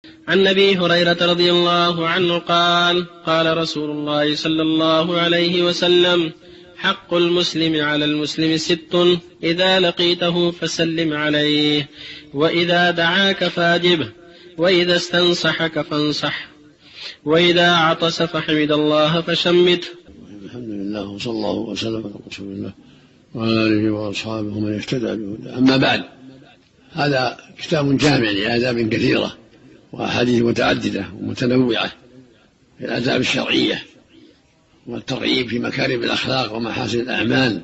عن أبي هريرة رضي الله عنه قال قال رسول الله صلى الله عليه وسلم حق المسلم على المسلم 6: إذا لقيته فسلم عليه، وإذا دعاك فاجبه، وإذا استنصحك فانصح، وإذا عطس فحمد الله فشمته. الحمد لله وصلى الله وسلم على رسول الله وعلى آله وأصحابه ومن اهتدى بهداه. أما بعد، هذا كتاب جامع لآداب كثيرة وأحاديث متعددة ومتنوعة في الآداب الشرعية والترغيب في مكارم الأخلاق ومحاسن الأعمال.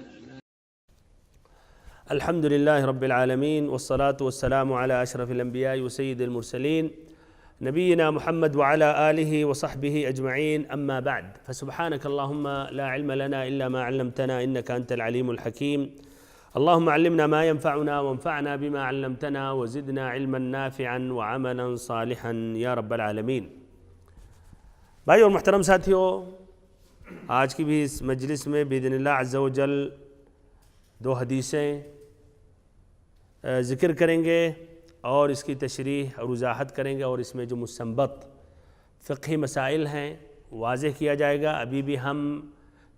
الحمد لله رب العالمين، والصلاة والسلام على أشرف الأنبياء وسيد المرسلين نبينا محمد وعلى آله وصحبه أجمعين. أما بعد، فسبحانك اللهم لا علم لنا إلا ما علمتنا إنك أنت العليم الحكيم. اللهم علمنا ما ينفعنا وانفعنا بما علمتنا وزدنا علما نافعا وعملا صالحا یا رب العالمین. بھائی اور محترم ساتھیوں، آج کی بھی اس مجلس میں باذن اللہ عز و جل 2 حدیثیں ذکر کریں گے اور اس کی تشریح اور وضاحت کریں گے، اور اس میں جو مستنبط فقہی مسائل ہیں واضح کیا جائے گا. ابھی بھی ہم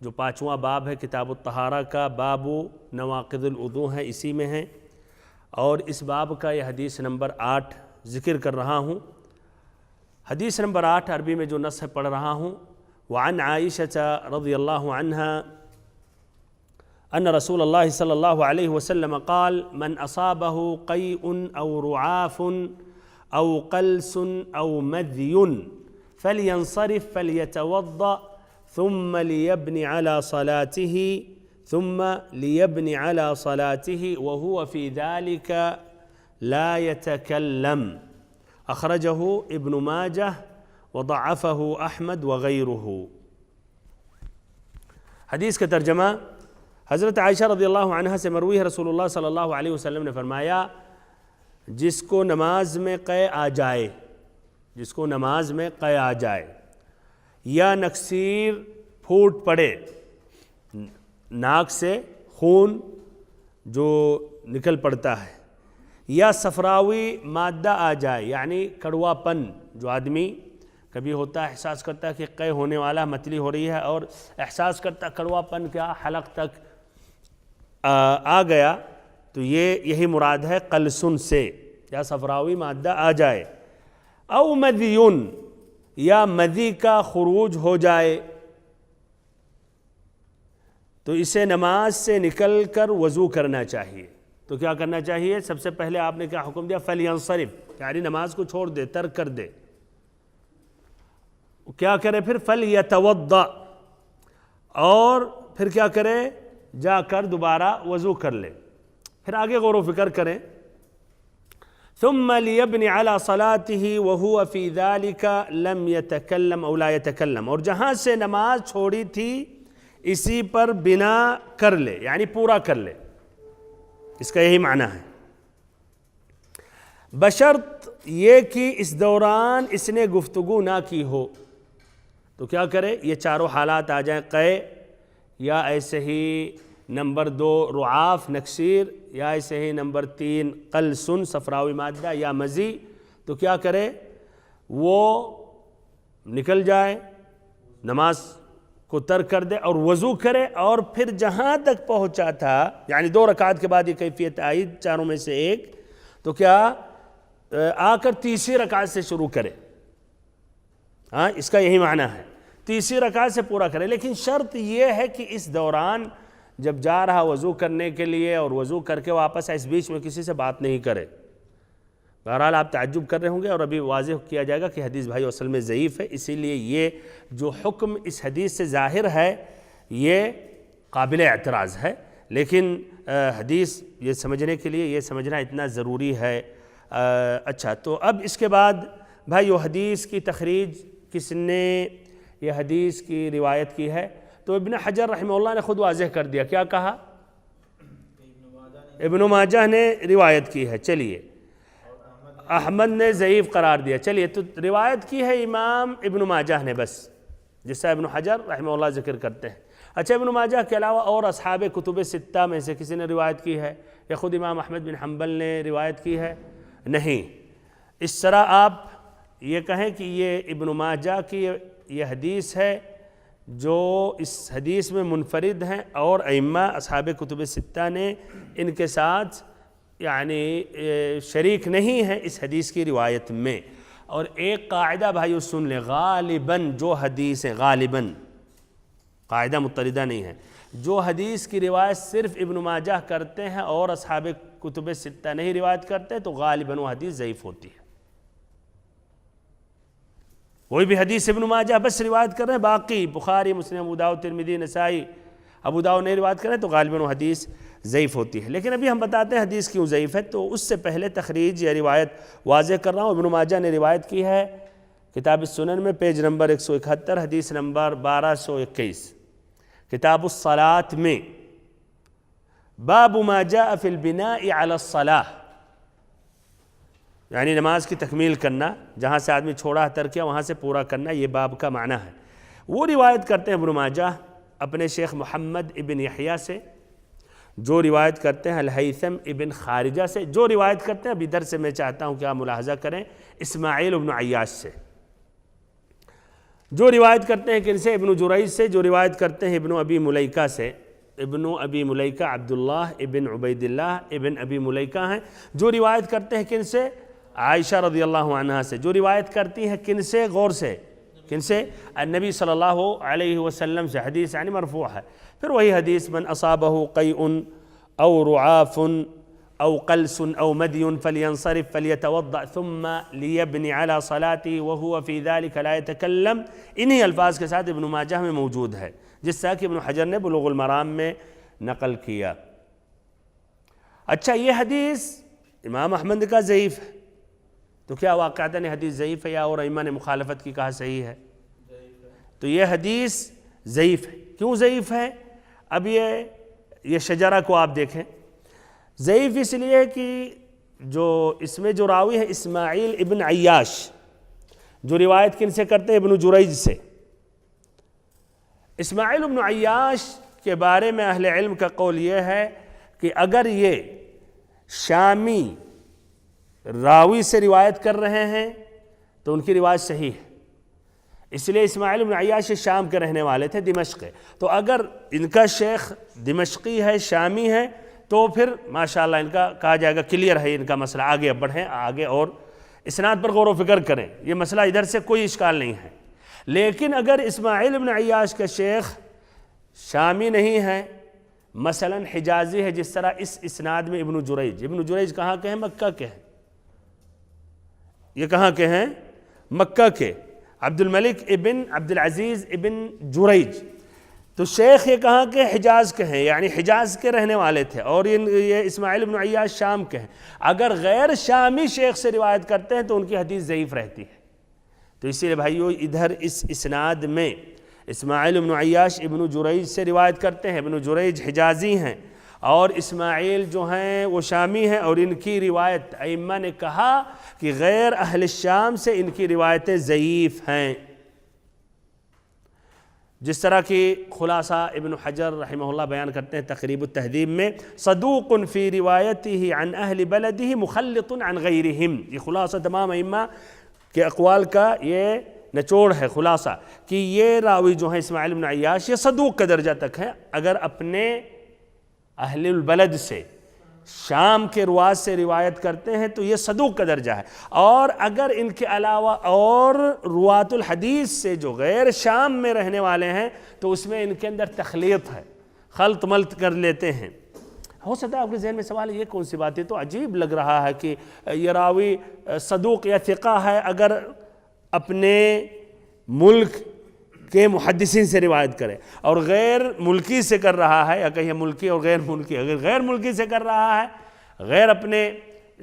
جو 5واں باب ہے کتاب الطہارہ کا، باب نواقض الوضوء ہے، اسی میں ہیں، اور اس باب کا یہ حدیث نمبر 8 ذکر کر رہا ہوں. حدیث نمبر 8 عربی میں جو نص ہے پڑھ رہا ہوں. وعن عائشة رضی اللہ عنہا ان رسول اللہ صلی اللہ علیہ وسلم قال من اصابه قيء او رعاف او قلس او مذي فلينصرف فليتوضأ ثم ليبني على صلاته وهو في ذلك لا يتكلم. اخرجه ابن ماجہ وضعفه احمد وغیرہ. حدیث کا ترجمہ حضرت عائشہ رضی اللہ عنہ سے مروی ہے، رسول اللہ صلی اللہ علیہ وسلم نے فرمایا جس کو نماز میں قے آ جائے، جس کو نماز میں قے آ جائے یا نکسیر پھوٹ پڑے، ناک سے خون جو نکل پڑتا ہے، یا صفراوی مادہ آ جائے یعنی کڑوا پن، جو آدمی کبھی ہوتا ہے احساس کرتا ہے کہ قے ہونے والا، متلی ہو رہی ہے اور احساس کرتا کڑوا پن کیا حلق تک آ گیا، تو یہی مراد ہے قلسن سے، یا صفراوی مادہ آ جائے. او مذیون، یا مذی کا خروج ہو جائے، تو اسے نماز سے نکل کر وضو کرنا چاہیے. تو کیا کرنا چاہیے؟ سب سے پہلے آپ نے کیا حکم دیا؟ فَلْيَنْصَرِفْ، یعنی نماز کو چھوڑ دے، ترک کر دے. کیا کرے پھر؟ فَلْيَتَوَضَّأْ، اور پھر کیا کرے؟ جا کر دوبارہ وضو کر لے. پھر آگے غور و فکر کریں. ثم ليبني على صلاته وهو في ذلك لم يتكلم او لا يتكلم، اور جہاں سے نماز چھوڑی تھی اسی پر بنا کر لے، یعنی پورا کر لے. اس کا یہی معنی ہے، بشرط یہ کہ اس دوران اس نے گفتگو نہ کی ہو. تو کیا کرے؟ یہ چاروں حالات آ جائیں، قے، یا ایسے ہی نمبر 2 رعاف نکسیر، یا ایسے ہی نمبر 3 قلسن صفراوی مادہ، یا مزی. تو کیا کرے؟ وہ نکل جائے، نماز کو ترک کر دے اور وضو کرے، اور پھر جہاں تک پہنچا تھا، یعنی 2 رکعت کے بعد یہ کیفیت آئی چاروں میں سے ایک، تو کیا آ کر تیسری رکعت سے شروع کرے. ہاں، اس کا یہی معنی ہے، تیسری رکعت سے پورا کرے. لیکن شرط یہ ہے کہ اس دوران جب جا رہا وضو کرنے کے لیے اور وضو کر کے واپس اس بیچ میں کسی سے بات نہیں کرے. بہرحال آپ تعجب کر رہے ہوں گے، اور ابھی واضح کیا جائے گا کہ حدیث بھائی اصل میں ضعیف ہے، اسی لیے یہ جو حکم اس حدیث سے ظاہر ہے یہ قابل اعتراض ہے. لیکن حدیث یہ سمجھنے کے لیے یہ سمجھنا اتنا ضروری ہے. اچھا، تو اب اس کے بعد بھائی وہ حدیث کی تخریج کس نے یہ حدیث کی روایت کی ہے؟ تو ابن حجر رحمہ اللہ نے خود واضح کر دیا. کیا کہا؟ ابن ماجہ نے روایت کی ہے. چلیے، احمد نے ضعیف قرار دیا. چلیے، تو روایت کی ہے امام ابن ماجہ نے بس، جس سے ابن حجر رحمہ اللہ ذکر کرتے ہیں. اچھا، ابن ماجہ کے علاوہ اور اصحاب کتب 6 میں سے کسی نے روایت کی ہے؟ یا خود امام احمد بن حنبل نے روایت کی ہے؟ نہیں. اس طرح آپ یہ کہیں کہ یہ ابن ماجہ کی یہ حدیث ہے جو اس حدیث میں منفرد ہیں اور ائمہ اصحاب کتب ستہ نے ان کے ساتھ یعنی شریک نہیں ہیں اس حدیث کی روایت میں. اور ایک قاعدہ بھائیو سن لیں، غالباً جو حدیث ہیں، غالباً قاعدہ مضطردہ نہیں ہے، جو حدیث کی روایت صرف ابن ماجہ کرتے ہیں اور اصحاب کتب ستہ نہیں روایت کرتے تو غالباً وہ حدیث ضعیف ہوتی ہے. کوئی بھی حدیث ابن ماجہ بس روایت کر رہے ہیں، باقی بخاری، مسلم، ابو داؤد، ترمذی، نسائی، ابو داؤد نہیں روایت کریں تو غالباً وہ حدیث ضعیف ہوتی ہے. لیکن ابھی ہم بتاتے ہیں حدیث کیوں ضعیف ہے، تو اس سے پہلے تخریج یا روایت واضح کر رہا ہوں. ابن ماجہ نے روایت کی ہے کتاب السنن میں پیج نمبر 171، حدیث نمبر 1221، کتاب الصلاۃ میں، باب ما جاء فی البناء علی الصلاۃ، یعنی نماز کی تکمیل کرنا، جہاں سے آدمی چھوڑا ترک کیا وہاں سے پورا کرنا، یہ باب کا معنی ہے. وہ روایت کرتے ہیں ابن ماجہ اپنے شیخ محمد ابن یحییٰ سے، جو روایت کرتے ہیں الہیثم ابن خارجہ سے، جو روایت کرتے ہیں اب ادھر سے میں چاہتا ہوں کہ آپ ملاحظہ کریں، اسماعیل ابن عیاش سے، جو روایت کرتے ہیں کن سے، ابن جریج سے، جو روایت کرتے ہیں ابن ابی ملیکہ سے، ابن ابی ملیکہ عبداللہ ابن عبید اللہ ابن ابی ملیکہ ہیں، جو روایت کرتے ہیں کن سے، عائشہ رضی اللہ عنہا سے، جو روایت کرتی ہیں کن سے، غور سے، کن سے، النبی صلی اللہ علیہ وسلم سے، حدیث یعنی مرفوع ہے. پھر وہی حدیث، من اصابہ قیء او رعاف او قلس او مدی فلینصرف فلیتوضأ ثم لیبنی علی صلاتی وہو فی ذلک لا یتکلم، انہی الفاظ کے ساتھ ابن ماجہ میں موجود ہے، جس طرح کہ ابن حجر نے بلوغ المرام میں نقل کیا. اچھا، یہ حدیث امام احمد کا ضعیف ہے، تو کیا واقعتاً حدیث ضعیف ہے یا اور ائمہ نے مخالفت کی کہا صحیح ہے؟ تو یہ حدیث ضعیف ہے. کیوں ضعیف ہے؟ اب یہ شجرہ کو آپ دیکھیں. ضعیف اس لیے کہ جو اس میں جو راوی ہے اسماعیل ابن عیاش، جو روایت کن سے کرتے ہیں، ابن جریج سے. اسماعیل ابن عیاش کے بارے میں اہل علم کا قول یہ ہے کہ اگر یہ شامی راوی سے روایت کر رہے ہیں تو ان کی روایت صحیح ہے. اس لیے اسماعیل بن عیاش شام کے رہنے والے تھے، دمشق کے، تو اگر ان کا شیخ دمشقی ہے، شامی ہے، تو پھر ماشاءاللہ ان کا کہا جائے گا کلیئر ہے ان کا مسئلہ، آگے بڑھیں، آگے اور اسناد پر غور و فکر کریں، یہ مسئلہ ادھر سے کوئی اشکال نہیں ہے. لیکن اگر اسماعیل بن عیاش کا شیخ شامی نہیں ہے، مثلا حجازی ہے، جس طرح اس اسناد میں ابن جریج کہاں کے ہیں؟ مکہ کے ہیں. یہ کہاں کے ہیں؟ مکہ کے. عبد الملک ابن عبد العزیز ابن جریج، تو شیخ یہ کہاں کے؟ حجاز کے ہیں، یعنی حجاز کے رہنے والے تھے، اور یہ اسماعیل بن عیاش شام کے ہیں. اگر غیر شامی شیخ سے روایت کرتے ہیں تو ان کی حدیث ضعیف رہتی ہے. تو اسی لیے بھائیو ادھر اس اسناد میں اسماعیل بن عیاش ابن جریج سے روایت کرتے ہیں، ابن جریج حجازی ہیں اور اسماعیل جو ہیں وہ شامی ہیں، اور ان کی روایت ائمہ نے کہا کہ غیر اہل شام سے ان کی روایتیں ضعیف ہیں. جس طرح کی خلاصہ ابن حجر رحمہ اللہ بیان کرتے ہیں تقریب التہذیب میں، صدوق فی روایتہ عن اہل بلدہ مخلط عن غیرہم. یہ خلاصہ تمام ائمہ کے اقوال کا یہ نچوڑ ہے، خلاصہ کہ یہ راوی جو ہیں اسماعیل بن عیاش یہ صدوق کا درجہ تک ہے. اگر اپنے اہل البلد سے، شام کے رواة سے روایت کرتے ہیں تو یہ صدوق کا درجہ ہے. اور اگر ان کے علاوہ اور رواة الحدیث سے جو غیر شام میں رہنے والے ہیں تو اس میں ان کے اندر تخلیط ہے، خلط ملط کر لیتے ہیں. ہو سکتا ہے آپ کے ذہن میں سوال ہے یہ کون سی بات ہے؟ تو عجیب لگ رہا ہے کہ یہ راوی صدوق یا ثقہ ہے اگر اپنے ملک کہ محدثین سے روایت کرے، اور غیر ملکی سے کر رہا ہے، یا کہیں ملکی اور غیر ملکی، اگر غیر ملکی سے کر رہا ہے، غیر اپنے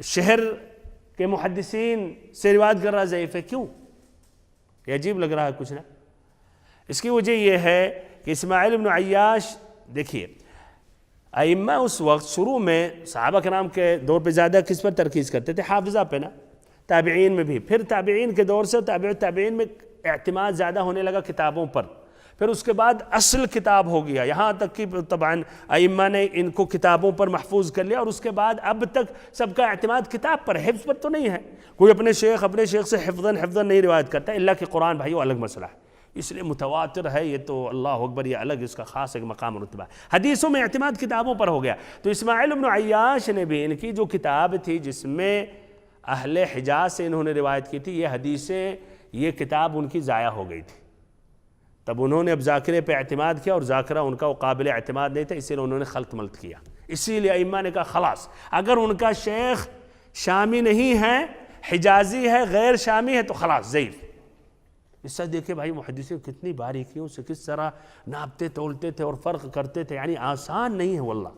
شہر کے محدثین سے روایت کر رہا ہے، ضعیف ہے. کیوں؟ یہ عجیب لگ رہا ہے کچھ نا. اس کی وجہ یہ ہے کہ اسماعیل بن عیاش، دیکھیے ائمہ اس وقت شروع میں صحابہ کرام کے دور پہ زیادہ کس پر ترکیز کرتے تھے؟ حافظہ پہ نا. تابعین میں بھی، پھر تابعین کے دور سے تابعین میں اعتماد زیادہ ہونے لگا کتابوں پر، پھر اس کے بعد اصل کتاب ہو گیا، یہاں تک کہ طبعاً ائمہ نے ان کو کتابوں پر محفوظ کر لیا، اور اس کے بعد اب تک سب کا اعتماد کتاب پر، حفظ پر تو نہیں ہے، کوئی اپنے شیخ سے حفظاً نہیں روایت کرتا، اللہ کہ قرآن بھائیو الگ مسئلہ ہے، اس لیے متواتر ہے یہ تو اللہ اکبر، یہ الگ اس کا خاص ایک مقام رتبہ ہے۔ حدیثوں میں اعتماد کتابوں پر ہو گیا، تو اسماعیل بن عیاش نے بھی ان کی جو کتاب تھی جس میں اہل حجاز سے انہوں نے روایت کی تھی، یہ حدیثیں، یہ کتاب ان کی ضائع ہو گئی تھی، تب انہوں نے اب ذاکرے پہ اعتماد کیا، اور ذاکرہ ان کا وہ قابل اعتماد نہیں تھا، اسی لیے انہوں نے خلط ملط کیا، اسی لیے ائمہ نے کہا خلاص اگر ان کا شیخ شامی نہیں ہے، حجازی ہے، غیر شامی ہے، تو خلاص ضعیف۔ اس سے دیکھیں بھائی محدثین کتنی باریکیوں سے کس طرح ناپتے تولتے تھے اور فرق کرتے تھے، یعنی آسان نہیں ہے واللہ،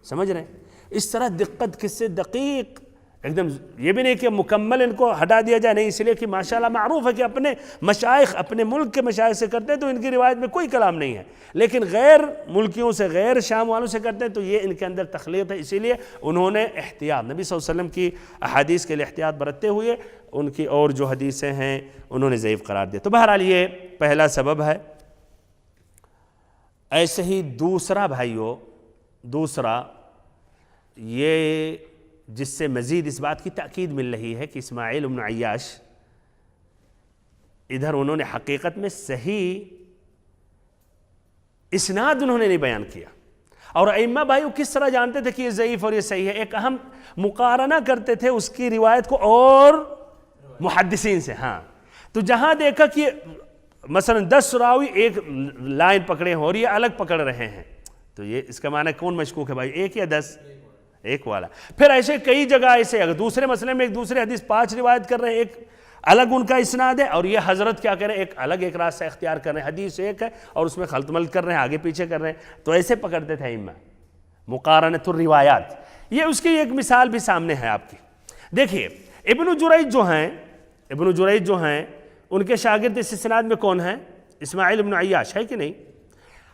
سمجھ رہے ہیں؟ اس طرح دقت کس سے، دقیق ایک دم، یہ بھی نہیں کہ مکمل ان کو ہٹا دیا جائے، نہیں، اس لیے کہ ماشاءاللہ معروف ہے کہ اپنے مشائخ اپنے ملک کے مشائخ سے کرتے ہیں تو ان کی روایت میں کوئی کلام نہیں ہے، لیکن غیر ملکیوں سے، غیر شام والوں سے کرتے ہیں تو یہ ان کے اندر تخلیط ہے، اسی لیے انہوں نے احتیاط، نبی صلی اللہ علیہ وسلم کی احادیث کے لیے احتیاط برتتے ہوئے ان کی اور جو حدیثیں ہیں انہوں نے ضعیف قرار دیا۔ تو بہرحال یہ پہلا سبب ہے۔ ایسے ہی دوسرا بھائیو، دوسرا یہ جس سے مزید اس بات کی تأکید مل رہی ہے کہ اسماعیل بن عیاش ادھر انہوں نے حقیقت میں صحیح اسناد انہوں نے نہیں بیان کیا، اور ائمہ بھائیو کس طرح جانتے تھے کہ یہ ضعیف اور یہ صحیح ہے؟ ایک اہم مقارنہ کرتے تھے اس کی روایت کو اور محدثین سے، ہاں، تو جہاں دیکھا کہ مثلا 10 راوی ایک لائن پکڑے ہو اور یہ الگ پکڑ رہے ہیں، تو یہ اس کا معنی کون مشکوک ہے بھائی، ایک یا 10؟ ایک والا۔ پھر ایسے کئی جگہ ایسے اگر دوسرے مسئلے میں ایک دوسرے حدیث 5 روایت کر رہے ہیں، ایک الگ ان کا اسناد ہے، اور یہ حضرت کیا کریں، ایک الگ ایک راستہ اختیار کر رہے ہیں، حدیث ایک ہے اور اس میں خلط ملط کر رہے ہیں، آگے پیچھے کر رہے ہیں، تو ایسے پکڑتے تھے ائمہ، مقارنۃ الروایات۔ یہ اس کی ایک مثال بھی سامنے ہے آپ کی، دیکھیے ابن جریج جو ہیں ان کے شاگرد اس اسناد میں کون ہیں؟ اسماعیل بن عیاش ہے کہ نہیں؟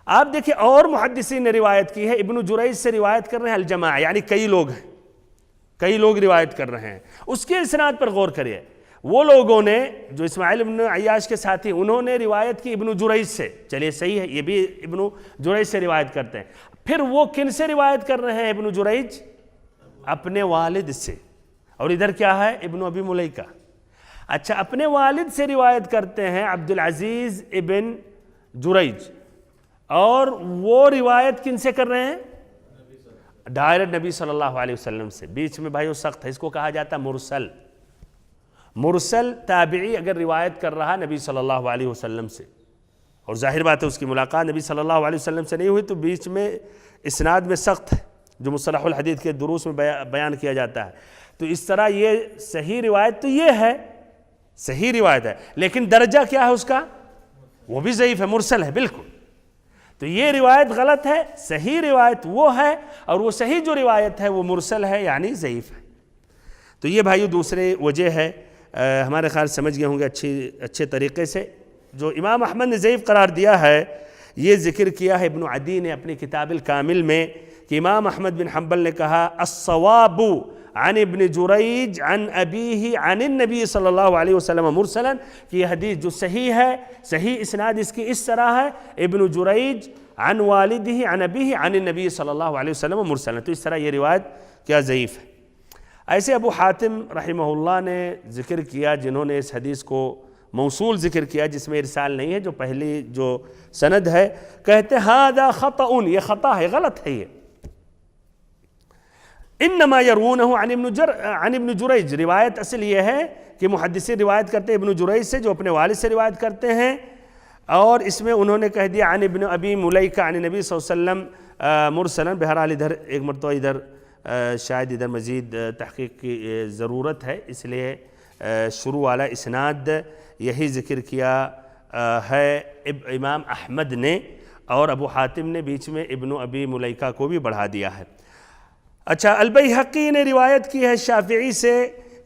آپ دیکھیں اور محدثین نے روایت کی ہے، ابن جریج سے روایت کر رہے ہیں الجماعہ، یعنی کئی لوگ روایت کر رہے ہیں، اس کے اسناد پر غور کریے، وہ لوگوں نے جو اسماعیل بن عیاش کے ساتھی انہوں نے روایت کی ابن جریج سے، چلیے صحیح ہے، یہ بھی ابن جریج سے روایت کرتے ہیں، پھر وہ کن سے روایت کر رہے ہیں ابن جریج؟ اپنے والد سے، اور ادھر کیا ہے؟ ابن ابی ملیکہ، اچھا اپنے والد سے روایت کرتے ہیں عبدالعزیز ابن جریج، اور وہ روایت کن سے کر رہے ہیں؟ ڈائریکٹ نبی صلی اللہ علیہ وسلم سے، بیچ میں بھائیو سخت ہے، اس کو کہا جاتا ہے مرسل تابعی اگر روایت کر رہا نبی صلی اللہ علیہ وسلم سے، اور ظاہر بات ہے اس کی ملاقات نبی صلی اللہ علیہ وسلم سے نہیں ہوئی، تو بیچ میں اسناد میں سخت ہے جو مصطلح الحدیث کے دروس میں بیان کیا جاتا ہے، تو اس طرح یہ صحیح روایت تو یہ ہے، صحیح روایت ہے، لیکن درجہ کیا ہے اس کا؟ وہ بھی ضعیف ہے، مرسل ہے بالکل، تو یہ روایت غلط ہے، صحیح روایت وہ ہے، اور وہ صحیح جو روایت ہے وہ مرسل ہے یعنی ضعیف ہے۔ تو یہ بھائیو دوسرے وجہ ہے، ہمارے خیال سمجھ گئے ہوں گے اچھے طریقے سے، جو امام احمد نے ضعیف قرار دیا ہے، یہ ذکر کیا ہے ابن عدی نے اپنی کتاب الکامل میں، کہ امام احمد بن حنبل نے کہا الصواب عن ابن جریج عن ابیہ عن النبی صلی اللہ علیہ وسلم مرسلا، کہ یہ حدیث جو صحیح ہے، صحیح اسناد اس کی اس طرح ہے، ابن جریج عن والدہ عن ابیہ عن النبی صلی اللہ علیہ وسلم مرسلا، تو اس طرح یہ روایت کیا ضعیف ہے۔ ایسے ابو حاتم رحمہ اللہ نے ذکر کیا، جنہوں نے اس حدیث کو موصول ذکر کیا جس میں ارسال نہیں ہے، جو پہلی جو سند ہے، کہتے ہذا خطأ، یہ خطا ہے، غلط ہے، یہ انما یرونہ عن ابن جریج، روایت اصل یہ ہے کہ محدثین روایت کرتے ہیں ابن جریج سے جو اپنے والد سے روایت کرتے ہیں، اور اس میں انہوں نے کہہ دیا عن ابن ابی ملیکہ عن نبی صلی اللہ علیہ وسلم مرسلا۔ بہرحال ادھر ایک مرتبہ ادھر شاید ادھر مزید تحقیق کی ضرورت ہے، اس لیے شروع والا اسناد یہی ذکر کیا ہے امام احمد نے، اور ابو حاتم نے بیچ میں ابن ابی ملیکہ کو بھی بڑھا دیا ہے۔ اچھا البیہقی نے روایت کی ہے شافعی سے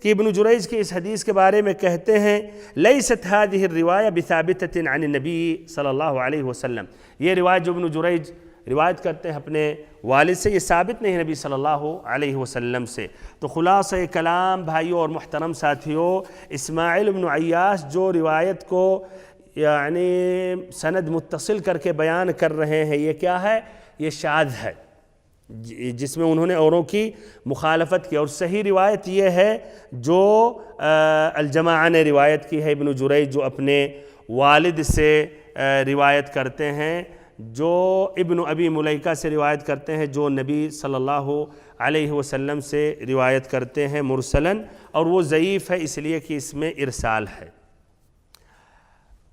کہ ابن جریج کی اس حدیث کے بارے میں کہتے ہیں لیست هذه الرواية بثابتة عن النبی صلی اللہ علیہ وسلم، یہ روایت جو ابن جریج روایت کرتے ہیں اپنے والد سے، یہ ثابت نہیں ہے نبی صلی اللہ علیہ وسلم سے۔ تو خلاصہ کلام بھائیوں اور محترم ساتھیوں، اسماعیل بن عیاش جو روایت کو یعنی سند متصل کر کے بیان کر رہے ہیں، یہ کیا ہے؟ یہ شاذ ہے، جس میں انہوں نے اوروں کی مخالفت کی. اور صحیح روایت یہ ہے جو الجماعہ نے روایت کی ہے، ابن جریج جو اپنے والد سے روایت کرتے ہیں، جو ابن ابی ملیکہ سے روایت کرتے ہیں، جو نبی صلی اللہ علیہ وسلم سے روایت کرتے ہیں مرسلاً، اور وہ ضعیف ہے اس لیے کہ اس میں ارسال ہے.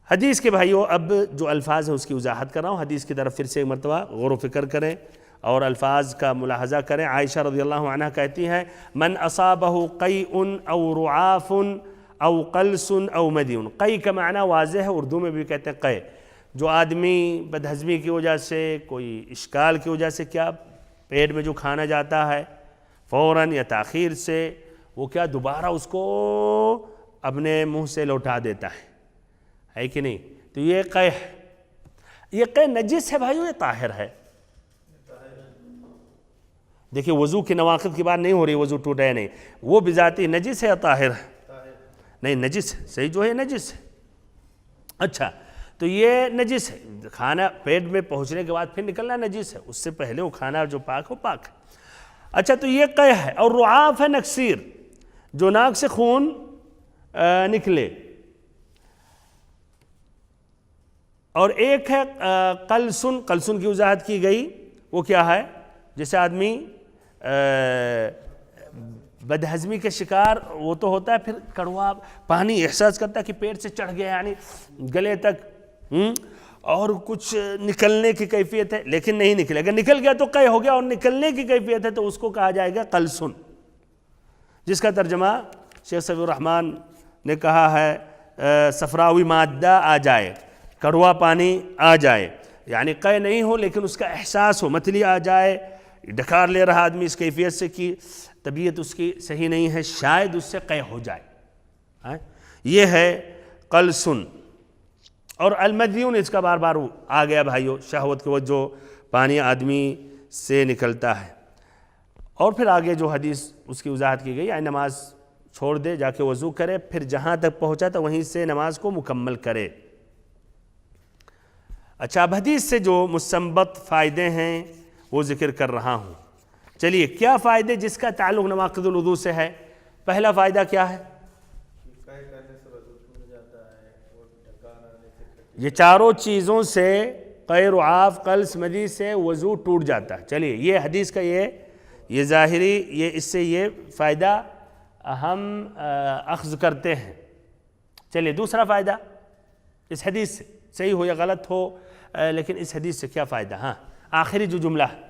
حدیث کے بھائیوں اب جو الفاظ ہیں اس کی وضاحت کر رہا ہوں. حدیث کی طرف پھر سے ایک مرتبہ غور و فکر کریں اور الفاظ کا ملاحظہ کریں. عائشہ رضی اللہ عنہ کہتی ہیں من اصابہ قیء او رعاف او قلس او مدی. قیء کا معنی واضح ہے، اردو میں بھی کہتے ہیں قیء. جو آدمی بدہضمی کی وجہ سے، کوئی اشکال کی وجہ سے، کیا پیٹ میں جو کھانا جاتا ہے فوراً یا تاخیر سے، وہ کیا دوبارہ اس کو اپنے منہ سے لوٹا دیتا ہے کہ نہیں؟ تو یہ قیء ہے. یہ قیء نجس ہے بھائیو، یہ طاہر ہے. دیکھیں وضو کے نواقض کی بات نہیں ہو رہی، وضو ٹوٹا ہے نہیں، وہ بذاتی نجس ہے یا طاہر ہے؟ نہیں نجس ہے، صحیح جو ہے نجس ہے. اچھا تو یہ نجس ہے، کھانا پیٹ میں پہنچنے کے بعد پھر نکلنا نجس ہے، اس سے پہلے وہ کھانا جو پاک ہو پاک ہے. اچھا تو یہ قیء ہے. اور رعاف ہے نکسیر، جو ناک سے خون نکلے. اور ایک ہے قلسن. قلسن کی وضاحت کی گئی، وہ کیا ہے؟ جیسے آدمی بدہضمی کے شکار وہ تو ہوتا ہے، پھر کڑوا پانی احساس کرتا ہے کہ پیٹ سے چڑھ گیا، یعنی گلے تک، اور کچھ نکلنے کی کیفیت ہے لیکن نہیں نکلے. اگر نکل گیا تو قیء ہو گیا، اور نکلنے کی کیفیت ہے تو اس کو کہا جائے گا قلسن، جس کا ترجمہ شیخ صفی الرحمن نے کہا ہے صفراوی مادہ آ جائے، کڑوا پانی آ جائے، یعنی قیء نہیں ہو لیکن اس کا احساس ہو، متلی آ جائے، ڈکار لے رہا آدمی اس کیفیت سے کہ طبیعت اس کی صحیح نہیں ہے، شاید اس سے قیء ہو جائے. یہ ہے قلسن. اور المدیون اس کا بار بار آ گیا بھائیو، شہوت کی وجہ پانی آدمی سے نکلتا ہے. اور پھر آگے جو حدیث اس کی وضاحت کی گئی، یعنی نماز چھوڑ دے، جا کے وضو کرے، پھر جہاں تک پہنچا تو وہیں سے نماز کو مکمل کرے. اچھا اب حدیث سے جو مستنبط فائدے ہیں وہ ذکر کر رہا ہوں. چلیے کیا فائدے جس کا تعلق نواقض الوضو سے ہے؟ پہلا فائدہ کیا ہے؟ یہ چاروں چیزوں سے، قیء، رعاف، قلس، مدی سے وضو ٹوٹ جاتا ہے. چلیے یہ حدیث کا یہ ظاہری، یہ اس سے یہ فائدہ ہم اخذ کرتے ہیں. چلیے دوسرا فائدہ اس حدیث سے، صحیح ہو یا غلط ہو لیکن اس حدیث سے کیا فائدہ؟ ہاں آخری جو جملہ ہے،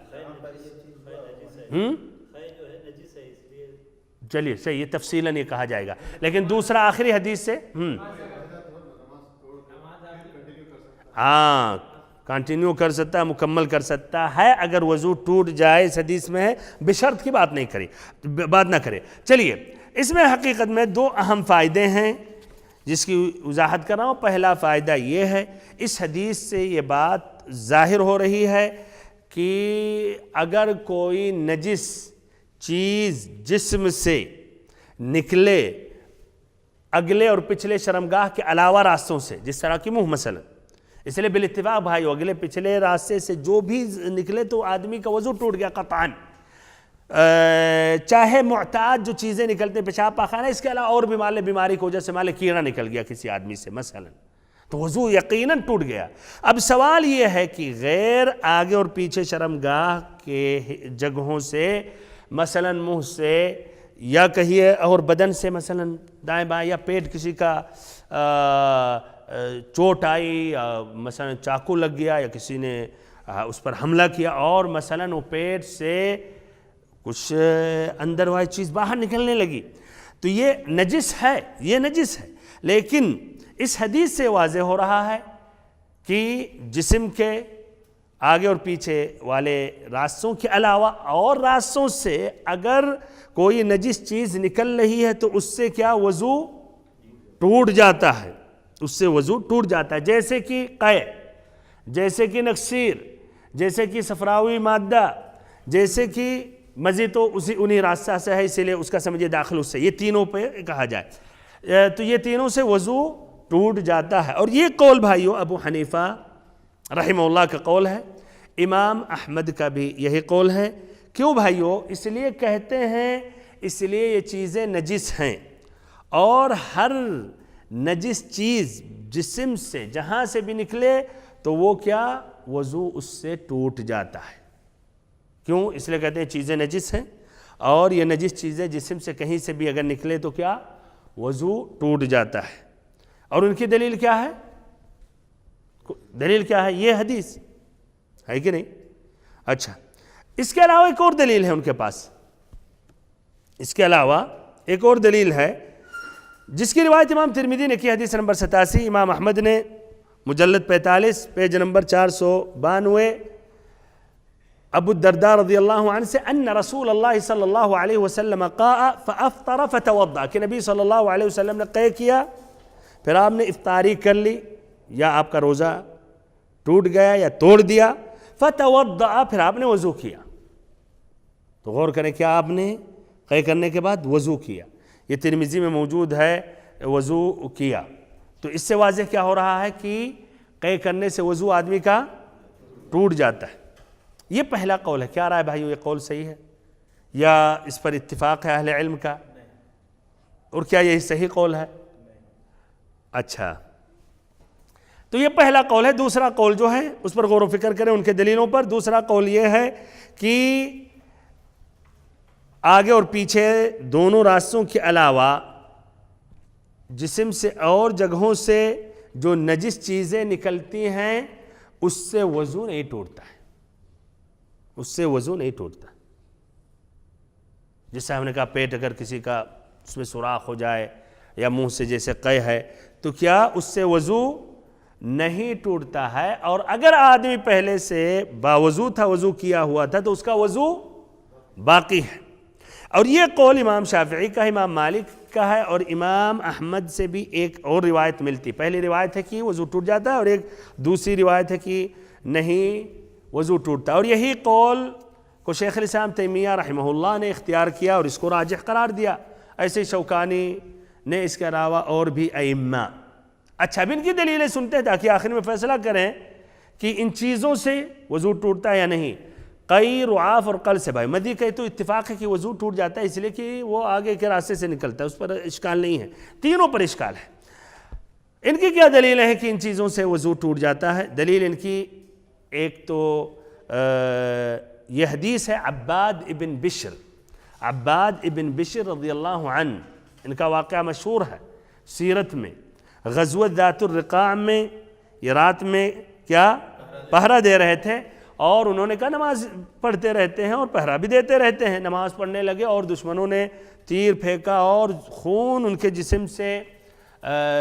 چلیے صحیح، یہ تفصیلاً یہ کہا جائے گا، لیکن دوسرا آخری حدیث سے ہاں کنٹینیو کر سکتا ہے، مکمل کر سکتا ہے اگر وضو ٹوٹ جائے. اس حدیث میں ہے بشرط کی بات نہ کرے. چلیے اس میں حقیقت میں دو اہم فائدے ہیں جس کی وضاحت کر رہا ہوں. پہلا فائدہ یہ ہے، اس حدیث سے یہ بات ظاہر ہو رہی ہے کہ اگر کوئی نجس چیز جسم سے نکلے اگلے اور پچھلے شرمگاہ کے علاوہ راستوں سے، جس طرح کی منہ مثلا، اس لیے بالاتفاق بھائی اگلے پچھلے راستے سے جو بھی نکلے تو آدمی کا وضو ٹوٹ گیا قطعاً. چاہے معتاد جو چیزیں نکلتے پیشاب پاخانہ، اس کے علاوہ اور بھی بیماری کی وجہ سے کیڑا نکل گیا کسی آدمی سے مثلا، تو وضو یقیناً ٹوٹ گیا. اب سوال یہ ہے کہ غیر آگے اور پیچھے شرمگاہ کے جگہوں سے، مثلا منہ سے یا کہیے اور بدن سے، مثلا دائیں بائیں، یا پیٹ کسی کا چوٹ آئی، مثلا چاقو لگ گیا یا کسی نے اس پر حملہ کیا اور مثلا وہ پیٹ سے کچھ اندر والی چیز باہر نکلنے لگی، تو یہ نجس ہے، یہ نجس ہے. لیکن اس حدیث سے واضح ہو رہا ہے کہ جسم کے آگے اور پیچھے والے راستوں کے علاوہ اور راستوں سے اگر کوئی نجس چیز نکل رہی ہے تو اس سے کیا وضو ٹوٹ جاتا ہے، اس سے وضو ٹوٹ جاتا ہے. جیسے کہ قیء، جیسے کہ نکسیر، جیسے کہ صفراوی مادہ، جیسے کہ مزید تو انہی راستہ سے ہے، اسی لیے اس کا سمجھے داخل اس سے، یہ تینوں پہ کہا جائے تو یہ تینوں سے وضو ٹوٹ جاتا ہے۔ اور یہ قول بھائیو ابو حنیفہ رحمہ اللہ کا قول ہے، امام احمد کا بھی یہی قول ہے۔ کیوں بھائیو؟ اس لیے کہتے ہیں، اس لیے یہ چیزیں نجس ہیں، اور ہر نجس چیز جسم سے جہاں سے بھی نکلے تو وہ کیا؟ وضو اس سے ٹوٹ جاتا ہے۔ کیوں؟ اس لیے کہتے ہیں چیزیں نجس ہیں، اور یہ نجس چیزیں جسم سے کہیں سے بھی اگر نکلے تو کیا؟ وضو ٹوٹ جاتا ہے۔ اور ان کی دلیل کیا ہے؟ دلیل کیا ہے؟ یہ حدیث ہے کہ نہیں؟ اچھا، اس کے علاوہ ایک اور دلیل ہے ان کے پاس، اس کے علاوہ ایک اور دلیل ہے جس کی روایت امام ترمذی نے کی، حدیث نمبر 87، امام احمد نے مجلد 45 پیج نمبر 492، ابو الدرداء رضی اللہ عنہ سے، ان رسول اللہ صلی اللہ علیہ وسلم قاء فافطر فتوضا، کہ نبی صلی اللہ علیہ وسلم نے قے کیا، پھر آپ نے افطاری کر لی، یا آپ کا روزہ ٹوٹ گیا یا توڑ دیا، فتوضا، پھر آپ نے وضو کیا۔ تو غور کریں، کیا آپ نے قے کرنے کے بعد وضو کیا؟ یہ ترمذی میں موجود ہے، وضو کیا۔ تو اس سے واضح کیا ہو رہا ہے کہ قے کرنے سے وضو آدمی کا ٹوٹ جاتا ہے۔ یہ پہلا قول ہے۔ کیا رائے بھائیو، یہ قول صحیح ہے یا اس پر اتفاق ہے اہل علم کا؟ اور کیا یہی صحیح قول ہے؟ اچھا، تو یہ پہلا قول ہے۔ دوسرا قول جو ہے اس پر غور و فکر کریں، ان کے دلیلوں پر۔ دوسرا قول یہ ہے کہ آگے اور پیچھے دونوں راستوں کے علاوہ جسم سے اور جگہوں سے جو نجس چیزیں نکلتی ہیں اس سے وضو نہیں ٹوٹتا ہے، اس سے وضو نہیں ٹوٹتا۔ جیسے ہم نے کہا پیٹ اگر کسی کا اس میں سوراخ ہو جائے یا منہ سے جیسے قے ہے تو کیا اس سے وضو نہیں ٹوٹتا ہے، اور اگر آدمی پہلے سے باوضو تھا، وضو کیا ہوا تھا، تو اس کا وضو باقی ہے۔ اور یہ قول امام شافعی کا ہے، امام مالک کا ہے، اور امام احمد سے بھی ایک اور روایت ملتی۔ پہلی روایت ہے کہ وضو ٹوٹ جاتا ہے، اور ایک دوسری روایت ہے کہ نہیں وضو ٹوٹتا ہے۔ اور یہی قول کو شیخ الاسلام تیمیہ رحمہ اللہ نے اختیار کیا اور اس کو راجح قرار دیا، ایسے شوکانی نے، اس کے علاوہ اور بھی ائمہ۔ اچھا، اب ان کی دلیلیں سنتے ہیں تاکہ آخر میں فیصلہ کریں کہ ان چیزوں سے وضو ٹوٹتا ہے یا نہیں۔ قی، رعاف اور قل سے بھائی مدی کہ تو اتفاق ہے کہ وضو ٹوٹ جاتا ہے، اس لیے کہ وہ آگے کے راستے سے نکلتا ہے، اس پر اشکال نہیں ہے، تینوں پر اشکال ہے۔ ان کی کیا دلیلیں ہیں کہ ان چیزوں سے وضو ٹوٹ جاتا ہے؟ دلیل ان کی ایک تو یہ حدیث ہے عباد ابن بشر رضی اللہ عنہ، ان کا واقعہ مشہور ہے سیرت میں۔ غزوہ ذات الرقاع میں یہ رات میں کیا پہرہ دے رہے تھے، اور انہوں نے کہا نماز پڑھتے رہتے ہیں اور پہرہ بھی دیتے رہتے ہیں۔ نماز پڑھنے لگے اور دشمنوں نے تیر پھینکا اور خون ان کے جسم سے